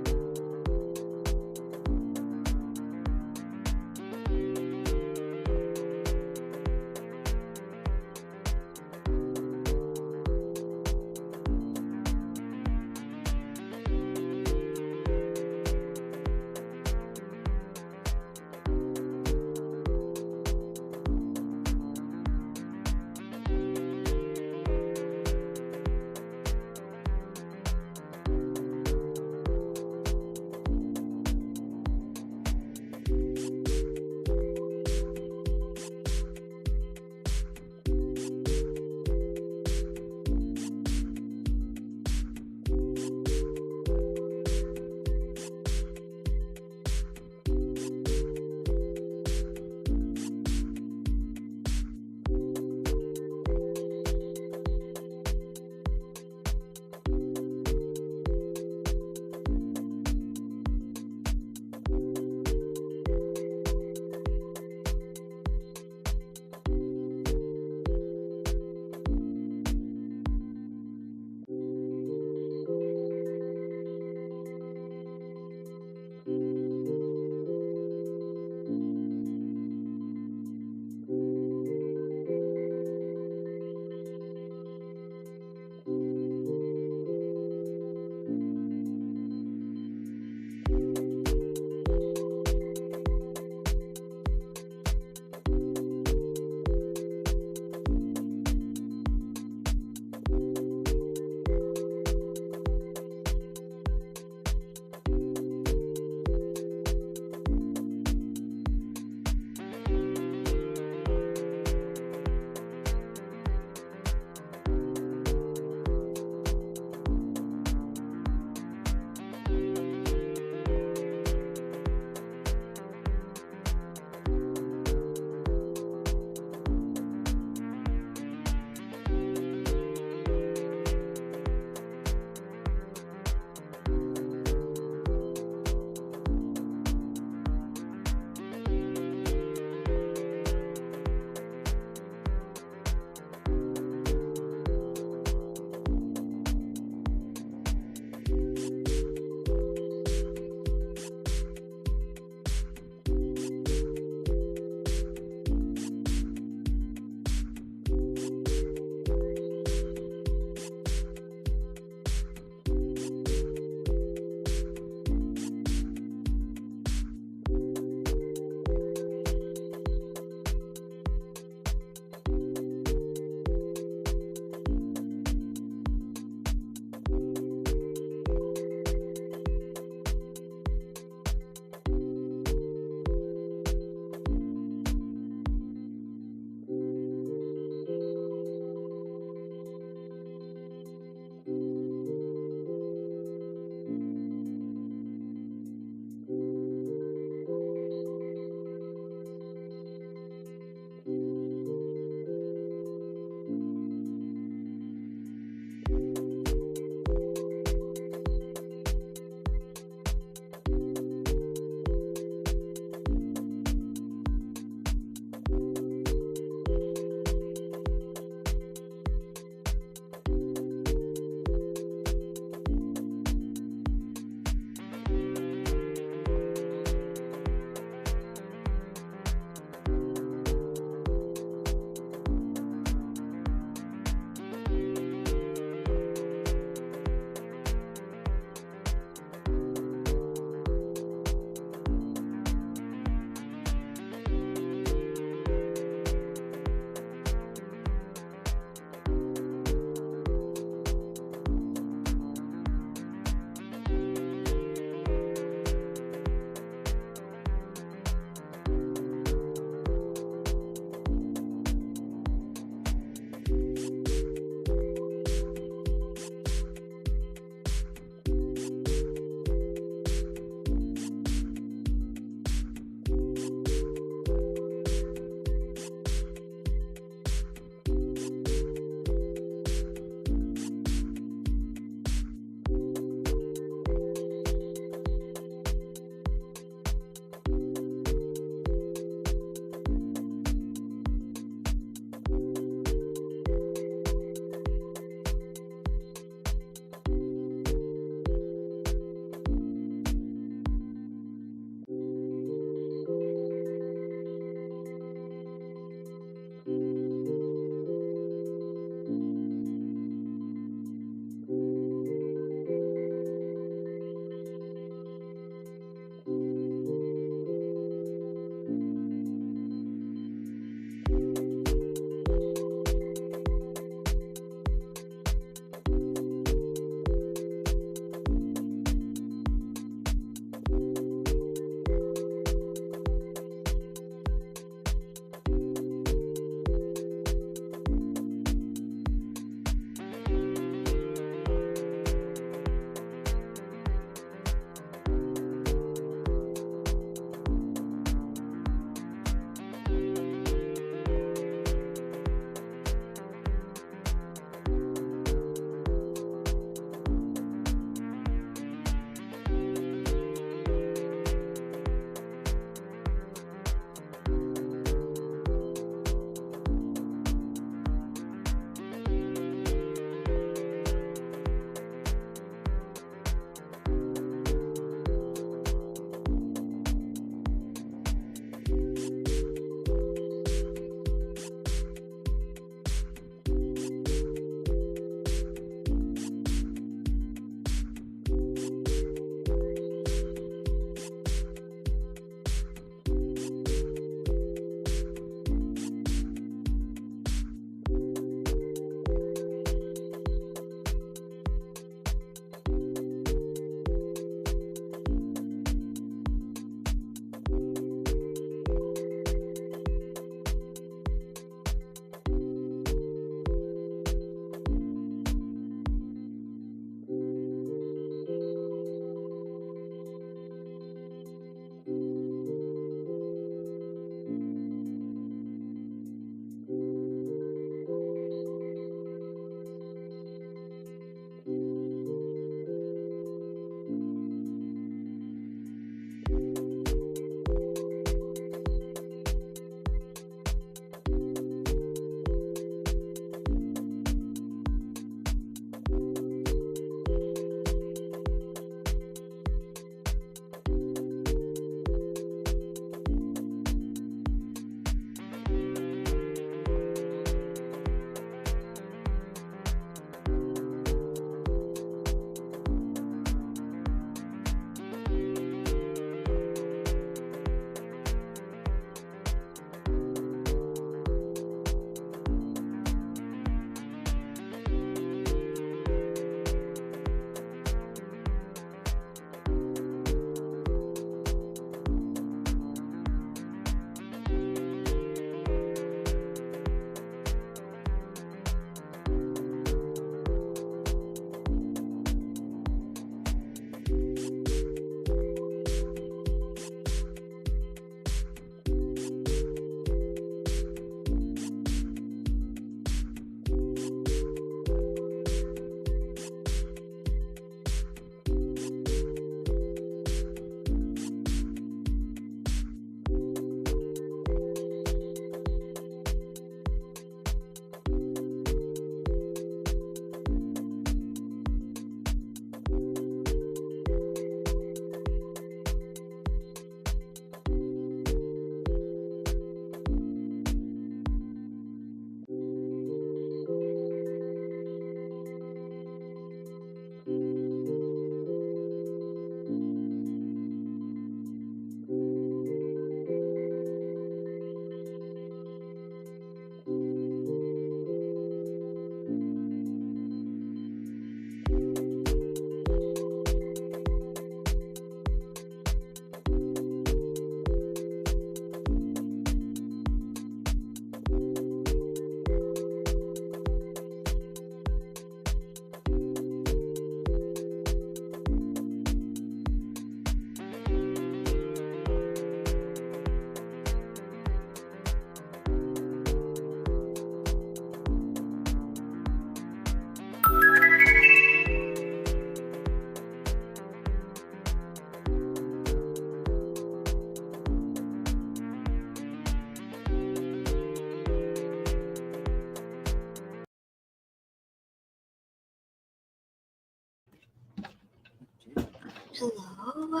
Hello.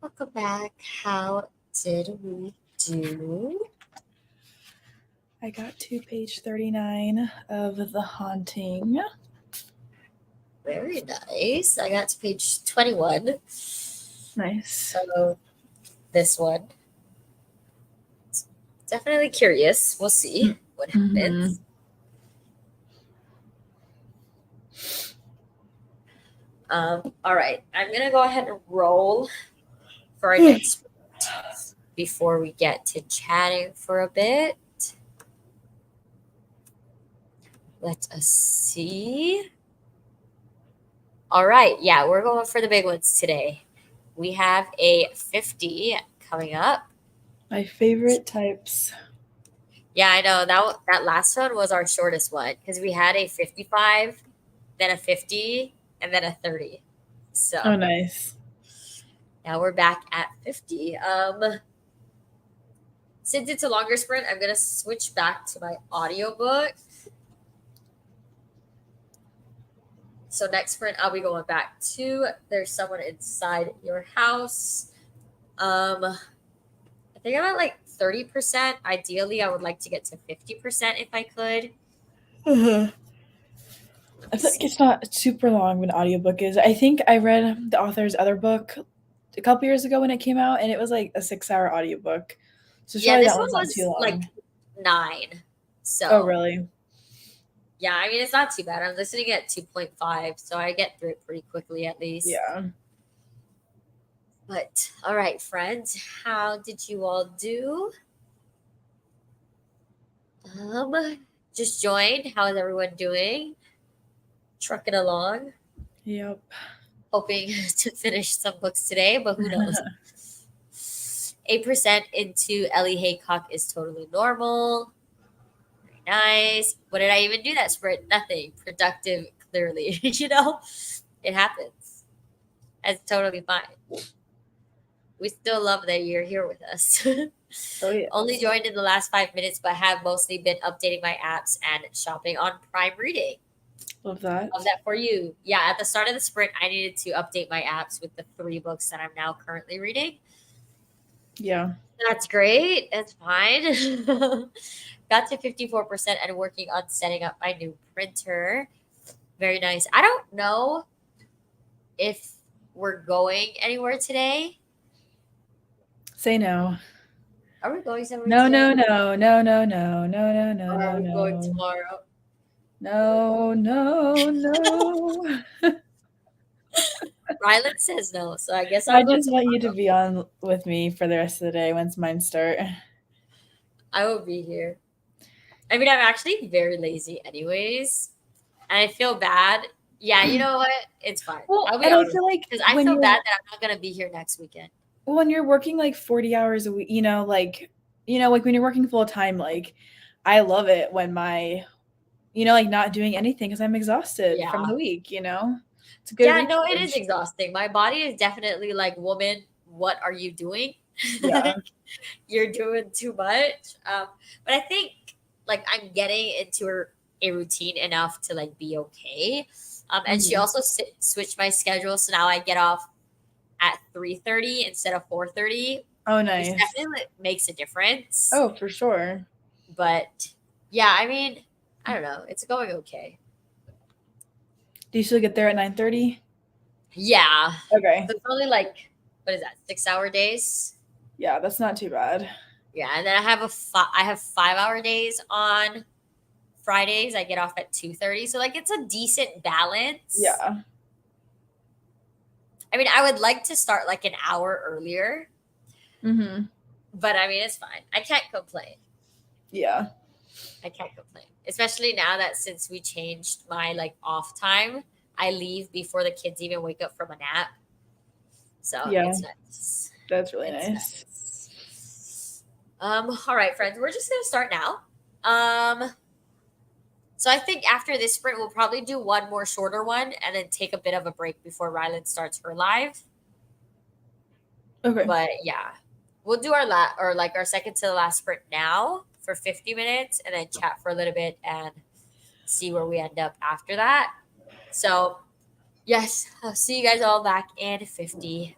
Welcome back. How did we do? I got to page 39 of The Haunting. Very nice. I got to page 21. Nice. So this one. Definitely curious. We'll see what happens. All right. I'm going to go ahead and roll for our next before we get to chatting for a bit. Let us see. All right. Yeah, we're going for the big ones today. We have a 50 coming up. My favorite types. Yeah, I know. That last one was our shortest one because we had a 55, then a 50, and then a 30. So Oh, nice. now we're back at 50. Since it's a longer sprint, I'm gonna switch back to my audiobook. So next sprint, I'll be going back to There's Someone Inside Your House. I think I'm at like 30%. Ideally, I would like to get to 50% if I could. I feel like it's not super long when an audiobook is. I think I read the author's other book a couple years ago when it came out, and it was like a 6-hour audiobook. So Yeah, surely this that one one's not was too long. like 9. So Oh, really? yeah, I mean it's not too bad. I'm listening at 2.5, so I get through it pretty quickly at least. Yeah. But all right, friends, how did you all do? Just joined. How is everyone doing? Trucking along. Yep. Hoping to finish some books today, but who knows? 8% into Ellie Haycock is totally normal. Very nice. What did I even do that sprint? Nothing. Productive, clearly. It happens. That's totally fine. We still love that you're here with us. Oh, yeah. Only joined in the last 5 minutes, but have mostly been updating my apps and shopping on Prime Reading. Love that. Love that for you. Yeah, at the start of the sprint, I needed to update my apps with the 3 books that I'm now currently reading. Yeah. That's great. It's fine. Got to 54% and working on setting up my new printer. Very nice. I don't know if we're going anywhere today. Say no. Are we going somewhere No, today? no, no, no, no, no, no, no, no, Or are we no, going no. tomorrow? No, no, no. Rylan says no, so I guess I I'll go just want you to tomorrow. be on with me for the rest of the day once mine start. I will be here. I mean, I'm actually very lazy anyways, and I feel bad. Yeah, you know what? It's fine. Well, I'll be and I honest feel like because I when feel you're bad that I'm not going to be here next weekend. when you're working like 40 hours a week, like when you're working full time, like I love it when like not doing anything because I'm exhausted from Yeah. the week, It's a good Yeah, no, it is recharge. exhausting. My body is definitely like, woman, what are you doing? Yeah. You're doing too much. But I think like I'm getting into a routine enough to like be okay. And she Mhm. also switched my schedule, so now I get off at 3:30 instead of 4:30, Oh, which nice. definitely makes a difference. Oh, for sure. But yeah, I mean, I don't know. It's going okay. Do you still get there at 9:30? Yeah. Okay. So it's only like, what is that, 6 hour days? Yeah, that's not too bad. Yeah, and then I have 5 hour days on Fridays. I get off at 2:30, so like it's a decent balance. Yeah. I mean, I would like to start like an hour earlier, Mhm. but I mean it's fine. I can't complain. Yeah. I can't complain, especially now that since we changed my like off time, I leave before the kids even wake up from a nap. So Yeah. it's nice. That's really It's nice. nice. All right, friends, we're just gonna start now. So I think after this sprint, we'll probably do one more shorter one and then take a bit of a break before Rylan starts her live. Okay. But yeah, we'll do our second to the last sprint now for 50 minutes and then chat for a little bit and see where we end up after that. So Yes, I'll see you guys all back in 50.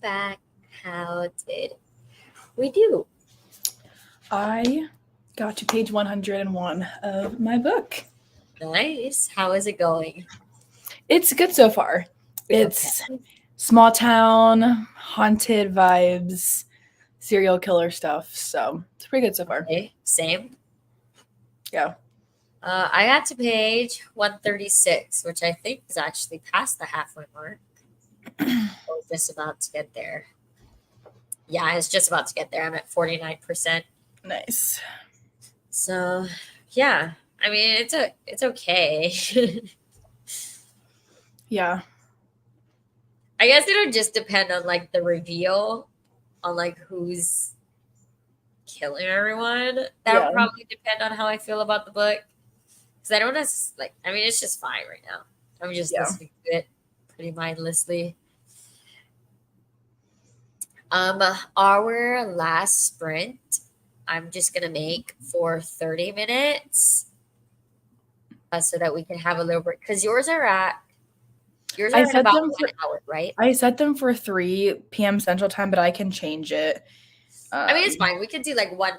back. How did we do? I got to page 101 of my book. Nice. How is it going? It's good so far. It's small town, haunted vibes, serial killer stuff. So it's pretty good so far. Okay. Same. Yeah. I got to page 136, which I think is actually past the halfway mark. I was just about to get there. Yeah, I was just about to get there. I'm at 49%. Nice. So, yeah. I mean, it's okay. Yeah. I guess it'll just depend on like the reveal on like who's killing everyone. That would probably depend on how I feel about the book. Because I don't like. I mean, it's just fine right now. I'm just listening to it pretty mindlessly. Our last sprint, I'm just gonna make for 30 minutes, so that we can have a little break. Because yours are at about 1 hour, right? I set them for 3 p.m. Central Time, but I can change it. I mean, it's fine. We could do like one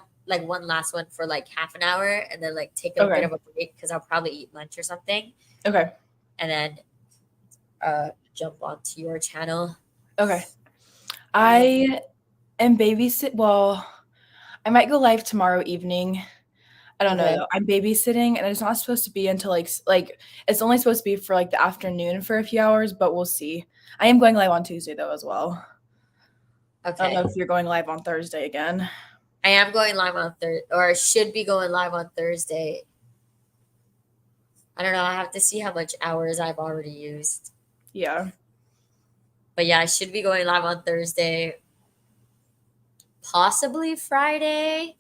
last one for like half an hour, and then like take a bit of a break because I'll probably eat lunch or something. Okay. And then jump onto your channel. Okay. I am Well, I might go live tomorrow evening. I don't know though. I'm babysitting, and it's not supposed to be until like it's only supposed to be for like the afternoon for a few hours, but we'll see. I am going live on Tuesday though as well. Okay. I don't know if you're going live on Thursday again. I am going live on Thursday, or I should be going live on Thursday. I don't know. I have to see how much hours I've already used. Yeah. But yeah, I should be going live on Thursday. Possibly Friday.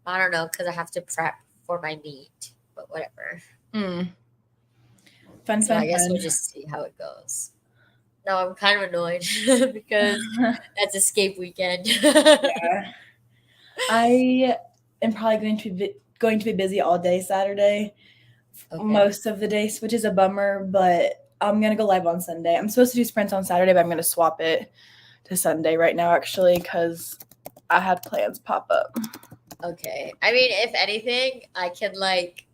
I don't know because I have to prep for my meet, but whatever. Fun. I guess we'll just see how it goes. No, I'm kind of annoyed because that's escape weekend. Yeah. I am probably going to be busy all day Saturday, most of the days, which is a bummer, but I'm going to go live on Sunday. I'm supposed to do sprints on Saturday, but I'm going to swap it to Sunday right now, actually, because I had plans pop up. Okay. I mean, if anything, I can like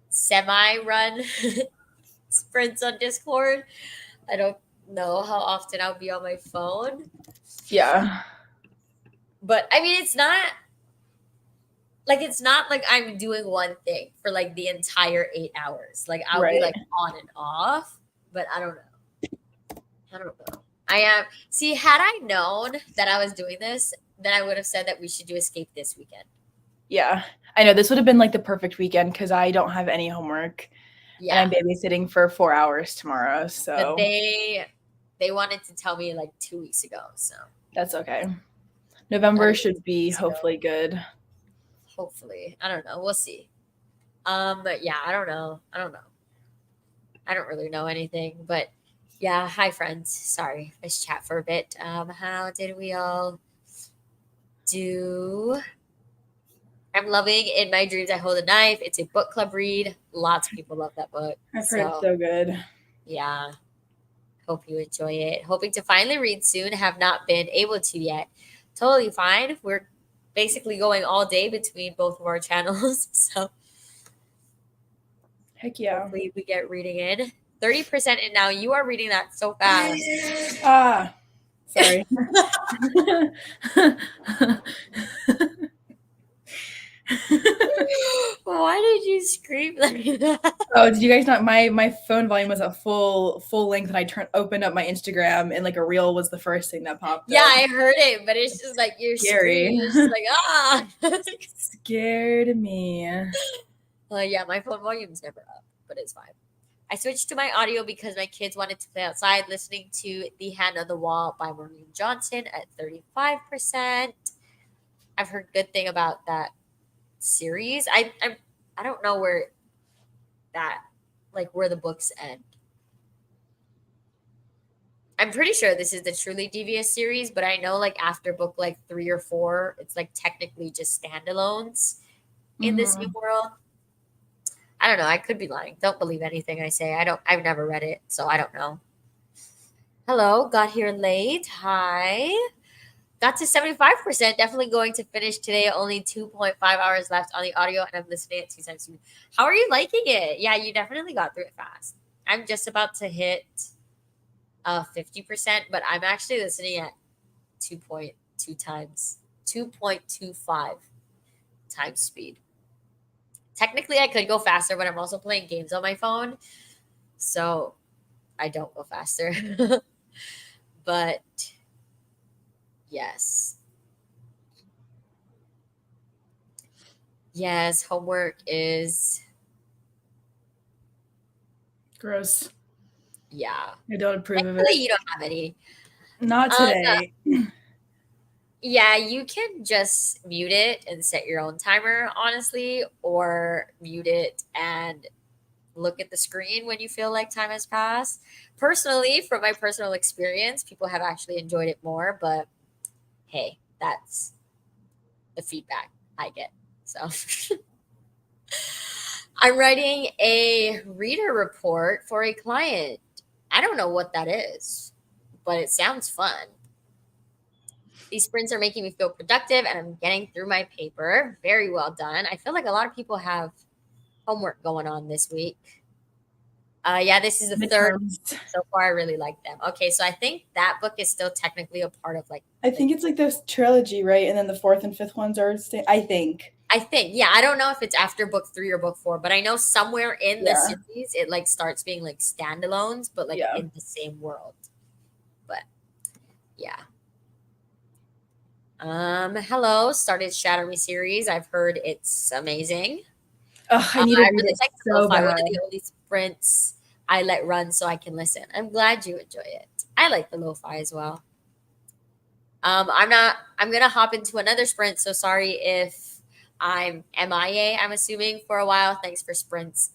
semi-run sprints on Discord. I don't know how often I'll be on my phone. Yeah. But I mean, it's not like I'm doing one thing for like the entire 8 hours. Like I'll be like on and off, but I don't know. I am. See, had I known that I was doing this, then I would have said that we should do escape this weekend. Yeah. I know this would have been like the perfect weekend because I don't have any homework. Yeah. And I'm babysitting for 4 hours tomorrow. So but they wanted to tell me like 2 weeks ago. So that's okay. November should be hopefully good. Hopefully. I don't know. We'll see. But yeah, I don't know. I don't really know anything. But yeah, hi friends. Sorry, let's chat for a bit. How did we all do? I'm loving In My Dreams I Hold a Knife. It's a book club read. Lots of people love that book. I've heard it's so good. Yeah. Hope you enjoy it. Hoping to finally read soon. Have not been able to yet. Totally fine. We're basically going all day between both of our channels. So heck yeah. Hopefully we get reading in. 30% in now. You are reading that so fast. Sorry. Why did you scream like that? Oh, did you guys not? My phone volume was at full length, and I opened up my Instagram, and like a reel was the first thing that popped up. Yeah, I heard it, but it's just like you're scary. It's just like scared me. Yeah, my phone volume's never up, but it's fine. I switched to my audio because my kids wanted to play outside, listening to The Hand on the Wall by Maureen Johnson at 35%. I've heard good thing about that series. I don't know where the books end. I'm pretty sure this is the Truly Devious series, but I know like after book like 3 or 4, it's like technically just standalones in this new world. I don't know. I could be lying. Don't believe anything I say. I've never read it, so I don't know. Hello, got here late. Hi. Got to 75%. Definitely going to finish today. Only 2.5 hours left on the audio, and I'm listening at 2 times. How are you liking it? Yeah, you definitely got through it fast. I'm just about to hit 50%, but I'm actually listening at 2.2 times, 2.25 times speed. Technically, I could go faster, but I'm also playing games on my phone, so I don't go faster. But yes. Yes, homework is, Gross. yeah. I don't approve of Thankfully, it. you don't have any. Not No, today. yeah, you can just mute it and set your own timer, honestly, or mute it and look at the screen when you feel like time has passed. Personally, from my personal experience, people have actually enjoyed it more, but hey, that's the feedback I get. So I'm writing a reader report for a client. I don't know what that is, but it sounds fun. These sprints are making me feel productive and I'm getting through my paper. Very well done. I feel like a lot of people have homework going on this week. Yeah, this is the third Midterms. so far. I really like them. Okay, so I think that book is still technically a part of like I think it's like this trilogy, right? And then the fourth and fifth ones are. I think. I think, yeah, I don't know if it's after book 3 or book 4, but I know somewhere in the Yeah. series it like starts being like standalones, but like Yeah. in the same world. But yeah. Hello, started Shatter Me series. I've heard it's amazing. Oh, I need to I read really it like the so lo-fi. One bad. of the only sprints I let run so I can listen. I'm glad you enjoy it. I like the lo-fi as well. I'm gonna hop into another sprint, so sorry if I'm MIA, I'm assuming for a while. Thanks for sprints.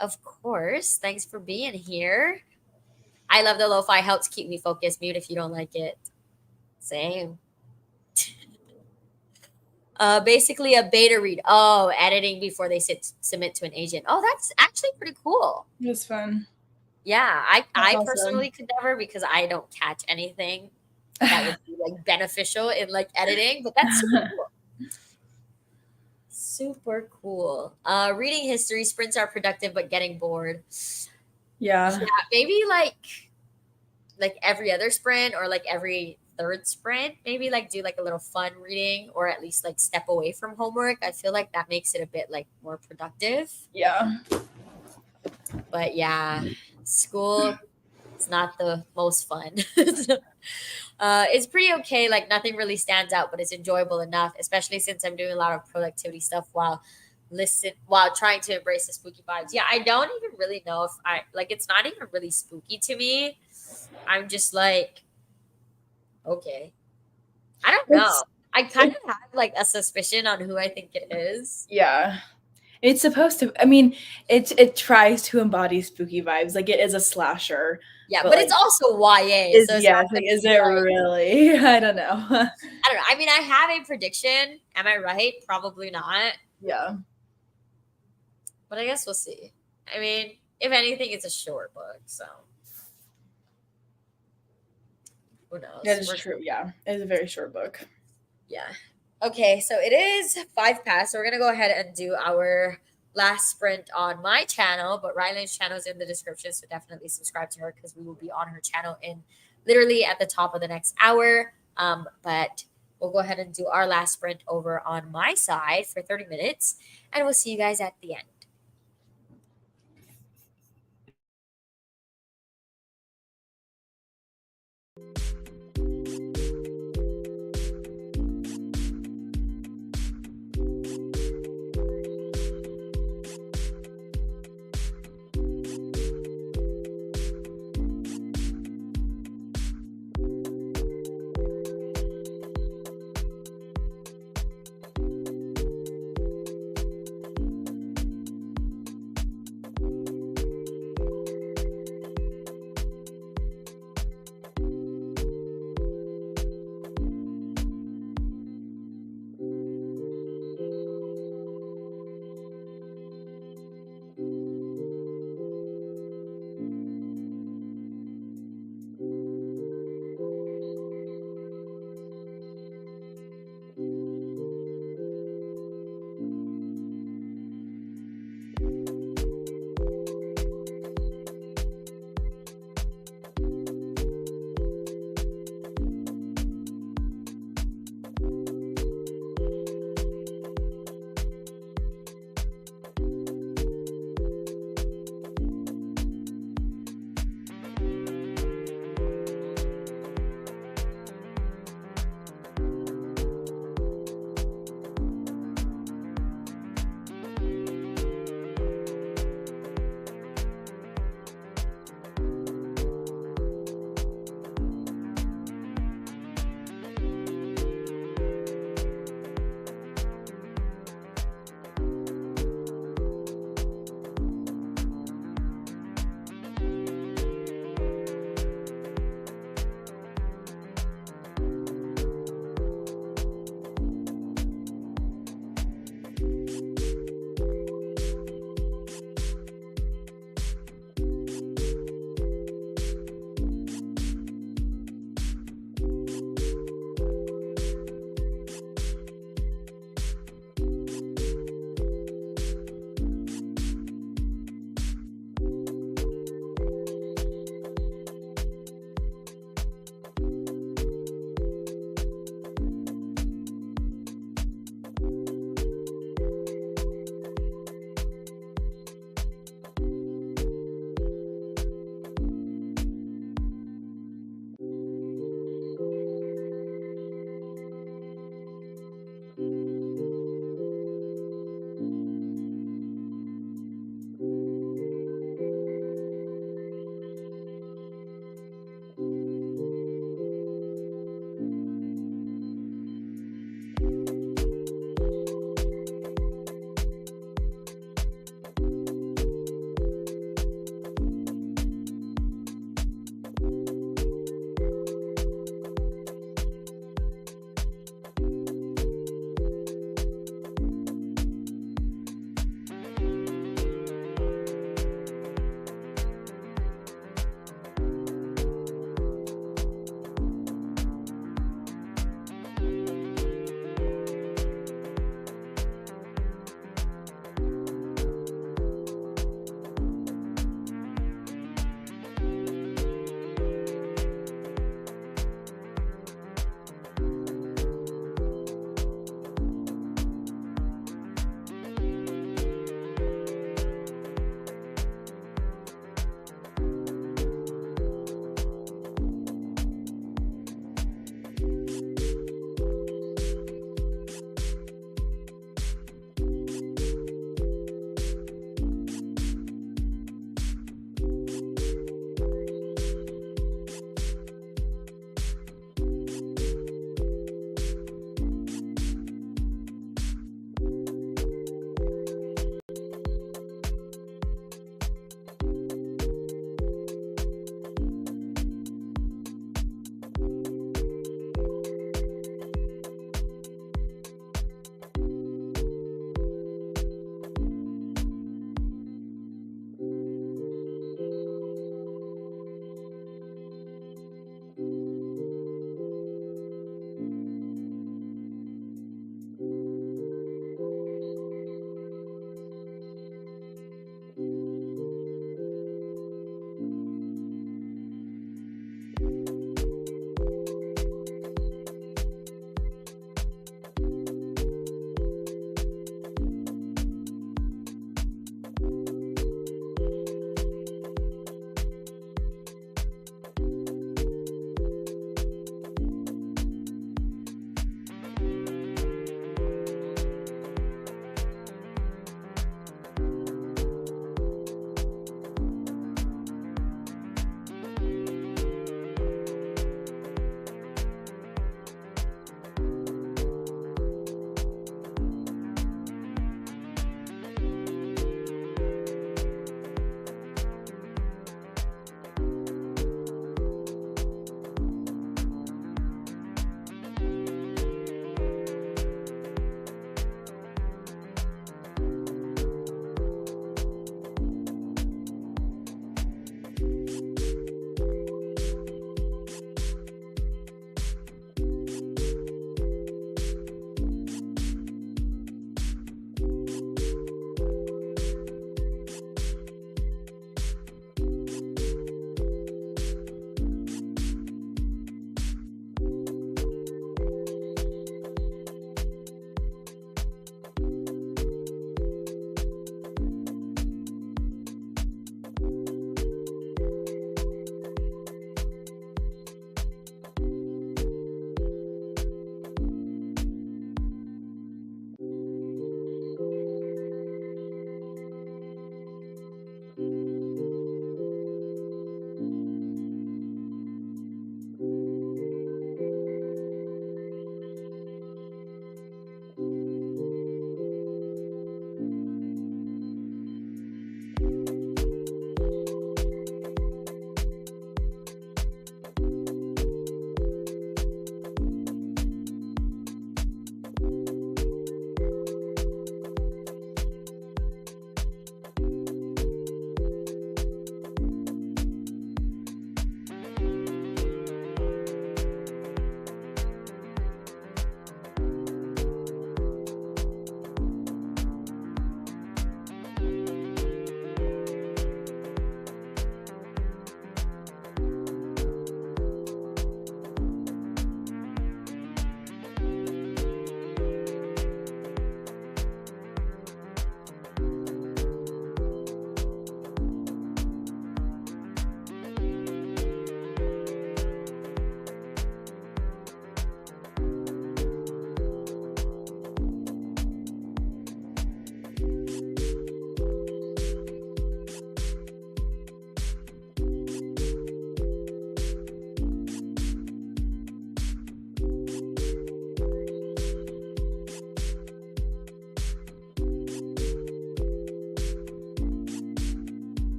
Of course. Thanks for being here. I love the lo-fi, helps keep me focused. Mute if you don't like it. Same. Basically a beta read. Oh, editing before they submit to an agent. Oh, that's actually pretty cool. It was fun. Yeah, That's I awesome. personally could never because I don't catch anything that would be like beneficial in like editing, but that's super cool. Super cool. Reading history sprints are productive but getting bored. Yeah. Yeah, maybe like every other sprint or like every third sprint, maybe like do like a little fun reading or at least like step away from homework. I feel like that makes it a bit like more productive. Yeah. But yeah, school it's not the most fun. It's pretty okay. Like nothing really stands out, but it's enjoyable enough, especially since I'm doing a lot of productivity stuff while trying to embrace the spooky vibes. Yeah, I don't even really know if I like it's not even really spooky to me. I'm just like, okay. I don't know. It's I kind of have like a suspicion on who I think it is. yeah. It's supposed to. I mean, it tries to embody spooky vibes. Like it is a slasher, Yeah, but but it's like also YA, is so it's yeah. not It's like gonna is be it like really? I don't know. I don't know. I mean, I have a prediction. Am I right? Probably not. Yeah. But I guess we'll see. I mean, if anything, it's a short book, so who That knows? is true. Yeah. It is a very short book. Yeah. Okay, so it is 5 past. So we're gonna go ahead and do our last sprint on my channel, but Ryland's channel is in the description, so definitely subscribe to her because we will be on her channel in literally at the top of the next hour. But we'll go ahead and do our last sprint over on my side for 30 minutes, and we'll see you guys at the end.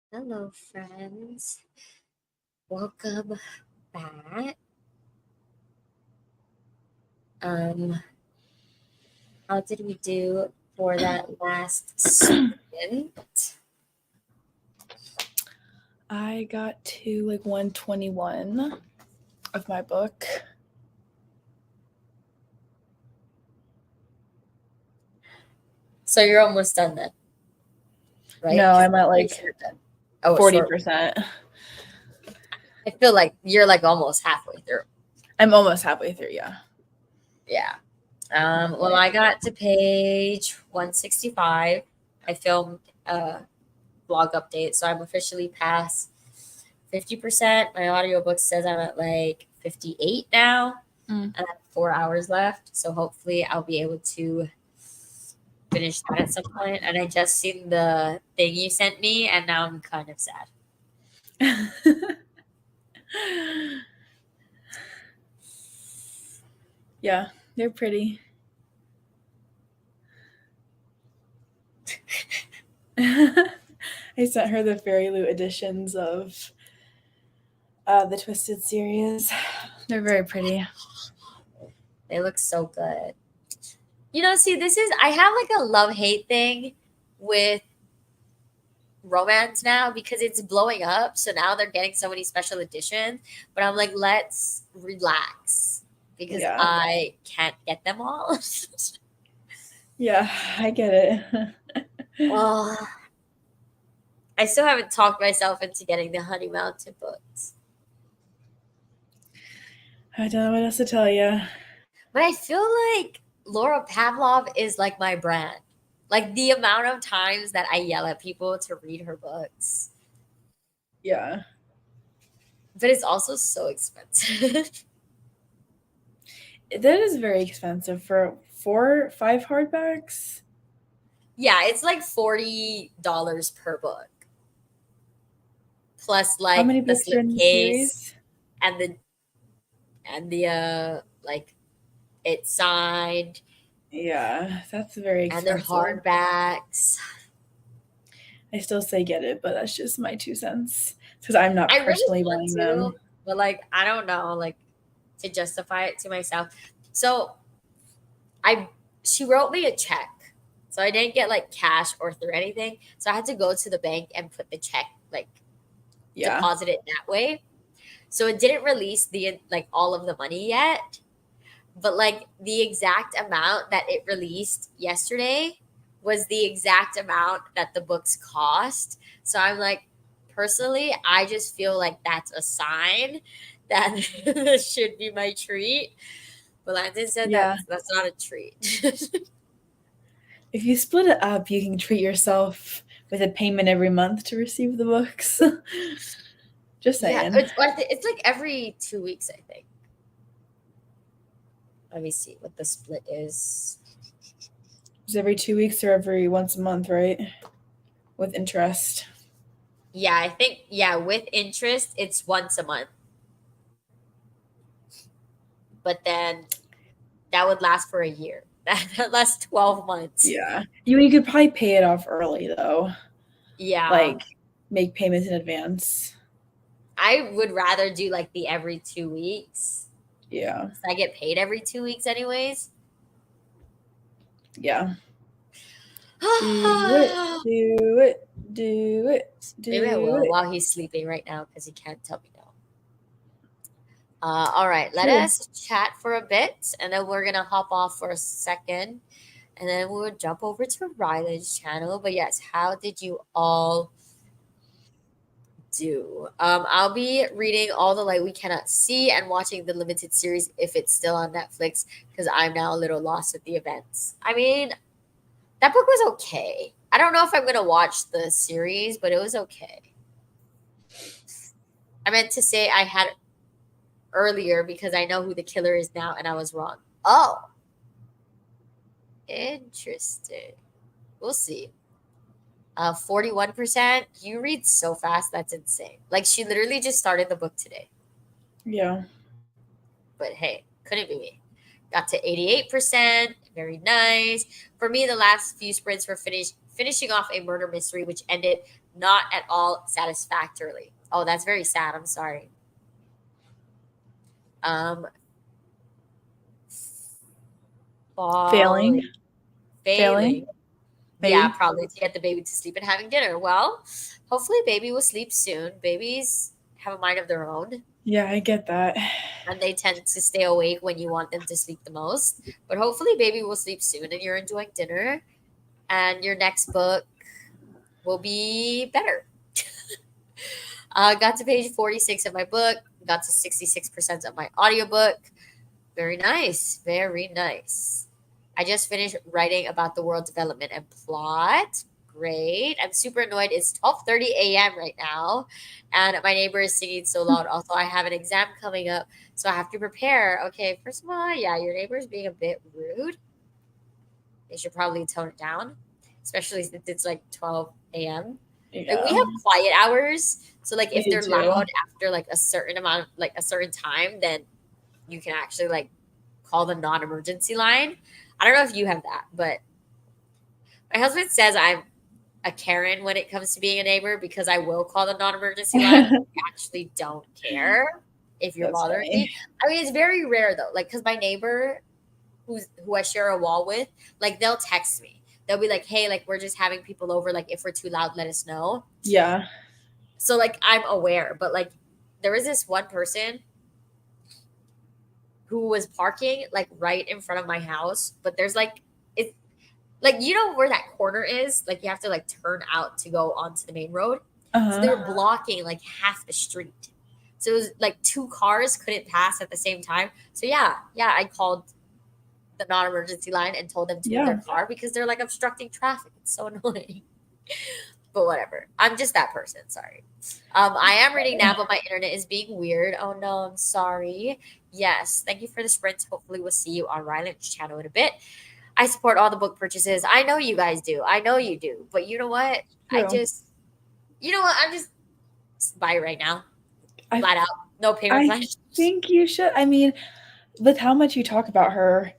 Hello, friends. Welcome back. How did we do for that last sprint? I got to like 121 of my book. So you're almost done then, right? No, 'Cause I'm at like you're done. Oh, a short. 40%. I feel like you're like almost halfway through. I'm almost halfway through, yeah. Yeah. Well, I got to page 165. I filmed a blog update, so I'm officially past 50%. My audiobook says I'm at like 58 now. And I have 4 hours left. So hopefully I'll be able to finish that at some point. And I just seen the thing you sent me, and now I'm kind of sad. Yeah, they're pretty. I sent her the Fairy Loot editions of the Twisted series. They're very pretty. They look so good. See, I have like a love-hate thing with romance now because it's blowing up. So now they're getting so many special editions. But I'm like, let's relax because Yeah. I can't get them all. Yeah, I get it. Oh, I still haven't talked myself into getting the Honey Mountain books. I don't know what else to tell you. But I feel like Laura Pavlov is like my brand. Like the amount of times that I yell at people to read her books. Yeah. But it's also so expensive. That is very expensive for 5 hardbacks. Yeah, it's like $40 per book. Plus How many like the books are in the slipcase series? and the like it's signed Yeah, that's very and they're expensive. hardbacks. I still say get it, but that's just my 2 cents because I'm not I really personally want buying to, them. but like I don't know, like to justify it to myself. So she wrote me a check. So I didn't get like cash or through anything. So I had to go to the bank and put the check, like Yeah. deposit it that way. So it didn't release the like all of the money yet. But like the exact amount that it released yesterday was the exact amount that the books cost. So I'm like, personally, I just feel like that's a sign that this should be my treat. But Landon said Yeah. that's not a treat. If you split it up, you can treat yourself with a payment every month to receive the books. Just Yeah, saying. it's like every 2 weeks, I think. Let me see what the split is. It's every 2 weeks or every once a month, right? With interest. Yeah, I think, with interest, it's once a month. But then that would last for a year. That lasts 12 months. Yeah. You could probably pay it off early, though. Yeah. Like, make payments in advance. I would rather do like the every 2 weeks. Yeah. I get paid every 2 weeks anyways. Yeah. Do it. Do it. Do it. Do Maybe I will it. while he's sleeping right now because he can't tell me no. All right, let True. us chat for a bit and then we're going to hop off for a second and then we'll jump over to Riley's channel. But yes, how did you all do? I'll be reading All the Light We Cannot See and watching the limited series if it's still on Netflix because I'm now a little lost at the events. I mean, that book was okay. I don't know if I'm going to watch the series, but it was okay. I meant to say I had earlier because I know who the killer is now and I was wrong. Oh, interesting. We'll see. 41%. You read so fast. That's insane. Like she literally just started the book today. Yeah. But hey, couldn't be me. Got to 88%. Very nice. For me, the last few sprints were finishing off a murder mystery, which ended not at all satisfactorily. Oh, that's very sad. I'm sorry. Um, Failing. falling, Failing. failing. Yeah, Maybe. probably to get the baby to sleep and having dinner. Well, hopefully, baby will sleep soon. Babies have a mind of their own, Yeah, I get that. and they tend to stay awake when you want them to sleep the most. But hopefully, baby will sleep soon, and you're enjoying dinner, and your next book will be better. Got to page 46 of my book, got to 66% of my audiobook. Very nice. Very nice. I just finished writing about the world development and plot. Great. I'm super annoyed. It's 12:30 a.m. right now, and my neighbor is singing so loud. Also, I have an exam coming up, so I have to prepare. Okay, first of all, yeah, your neighbor is being a bit rude. They should probably tone it down, especially since it's like 12 a.m. Like we Yeah, have quiet hours, so like we if do they're too. loud after like a certain amount of like a certain time, then you can actually like call the non-emergency line. I don't know if you have that, but my husband says I'm a Karen when it comes to being a neighbor because I will call the non-emergency line. I actually don't care if you're That's bothering me. funny. I mean, it's very rare though, like because my neighbor who I share a wall with, like they'll text me. They'll be like, "Hey, like we're just having people over. Like if we're too loud, let us know." Yeah. So like I'm aware, but like there was this one person who was parking like right in front of my house, but there's like it's like you know where that corner is? Like you have to like turn out to go onto the main road. So they Uh-huh. were blocking like half the street. So it was like two cars couldn't pass at the same time. So yeah, I called the non-emergency line and told them to move their Yeah. car because they're like obstructing traffic. It's so annoying. But whatever. I'm just that person. Sorry. I am reading now, but my internet is being weird. Oh no, I'm sorry. Yes, thank you for the sprint. Hopefully, we'll see you on Ryland's channel in a bit. I support all the book purchases. I know you guys do. I know you do. But you know what? I True. just, you know what? I'm just buy it right now, I flat out, no payment I plan. think you should. I mean, with how much you talk about her,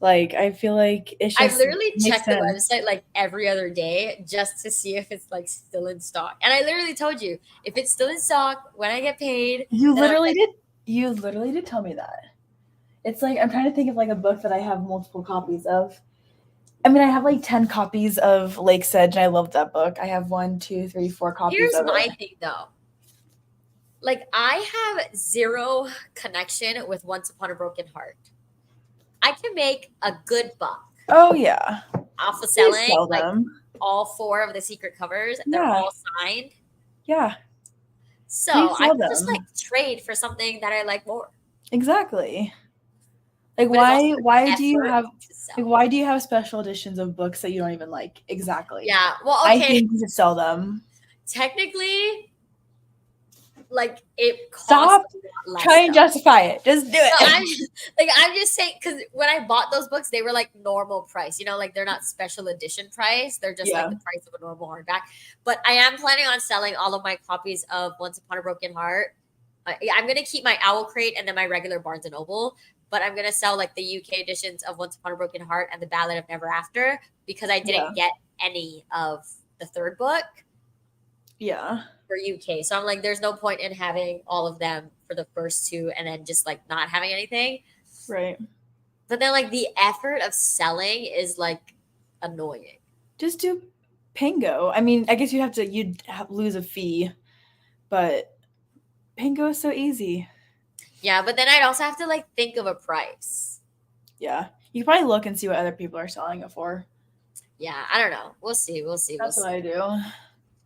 like I feel like it's I just literally makes check the sense. website like every other day just to see if it's like still in stock. And I literally told you if it's still in stock when I get paid, You then I'm literally like, did. You literally did tell me that. It's like I'm trying to think of like a book that I have multiple copies of. I mean, I have like 10 copies of Lake's Edge, and I love that book. I have 1, 2, 3, 4 copies here's of my it. thing though. Like I have zero connection with Once Upon a Broken Heart. I can make a good buck Oh yeah, off of please selling sell like them. all four of the secret covers. They're Yeah, all signed. yeah, So please I sell could just like them. trade for something that I like more. Exactly. Like But it's also why an do you effort have to like sell. why do you have special editions of books that you don't even like? Exactly. Yeah. Well, I okay. think you should sell them. Technically, like it costs Stop a lot less trying to though. justify it. Just do No, it. I'm just saying because when I bought those books, they were like normal price. You know, like they're not special edition price. They're just like Yeah. the price of a normal hardback. But I am planning on selling all of my copies of Once Upon a Broken Heart. Yeah, I'm gonna keep my Owl Crate and then my regular Barnes and Noble. But I'm gonna sell like the UK editions of Once Upon a Broken Heart and the Ballad of Never After because I Yeah. didn't get any of the third book Yeah. for UK. So I'm like, there's no point in having all of them for the first two and then just like not having anything. Right. But then like the effort of selling is like annoying. Just do Pingo. I mean, I guess lose a fee, but Pingo is so easy. Yeah, but then I'd also have to like think of a price. Yeah. You can probably look and see what other people are selling it for. Yeah, I don't know. We'll see. We'll see. We'll That's what see. I do.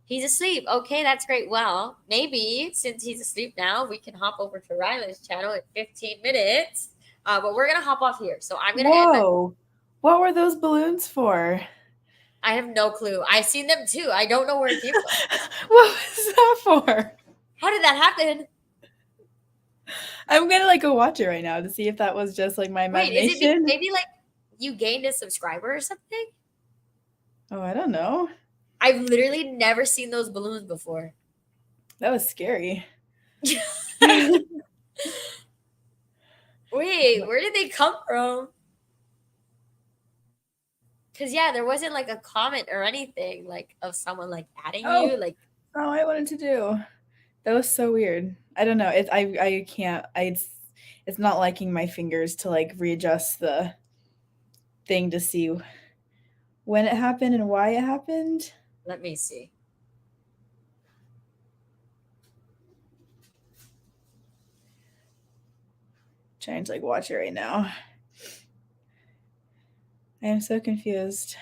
He's asleep. Okay, that's great. Well, maybe since he's asleep now, we can hop over to Ryland's channel in 15 minutes. But we're gonna hop off here. So I'm gonna end my. Whoa. What were those balloons for? I have no clue. I've seen them too. I don't know where it came from. What was that for? How did that happen? I'm gonna like go watch it right now to see if that was just like my Wait, is it imagination. maybe like you gained a subscriber or something? Oh, I don't know. I've literally never seen those balloons before. That was scary. Wait, where did they come from? Cause yeah, there wasn't like a comment or anything like of someone like adding Oh, you. Like all I wanted to do. That was so weird. I don't know. I can't. It's not liking my fingers to like readjust the thing to see when it happened and why it happened. let me see. Trying to like watch it right now. I am so confused.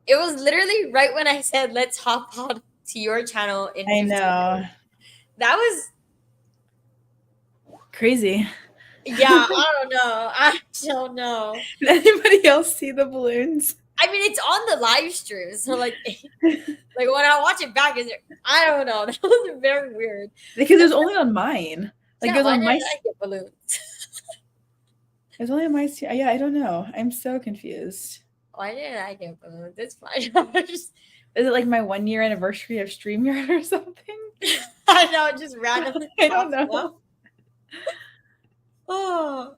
It was literally right when I said let's hop on to your channel in I 15 know. minutes. That was Crazy. yeah, I don't know. I don't know. Did anybody else see the balloons? I mean, it's on the live stream, so like like when I watch it back, is it? I don't know. That was very weird. Because it was only on mine. Like it Yeah, was why on didn't my. I get balloons? It was only on my. Yeah, I don't know. I'm so confused. Why didn't I get balloons? It's fine. Is it like my 1 year anniversary of StreamYard or something? I know, it just randomly I don't pops up. know. Oh,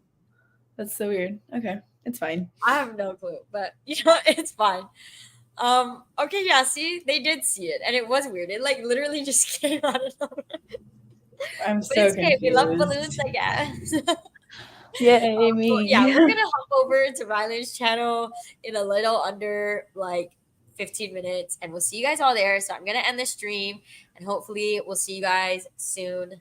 That's so weird. Okay, it's fine. I have no clue, but it's fine. Okay, yeah, see, they did see it, and it was weird. It like literally just came out of nowhere. I'm But so it's okay. We love balloons, confused. I guess. Yay, But yeah, me. we're gonna hop over to Ryland's channel in a little under like 15 minutes, and we'll see you guys all there. So I'm gonna end the stream, and hopefully we'll see you guys soon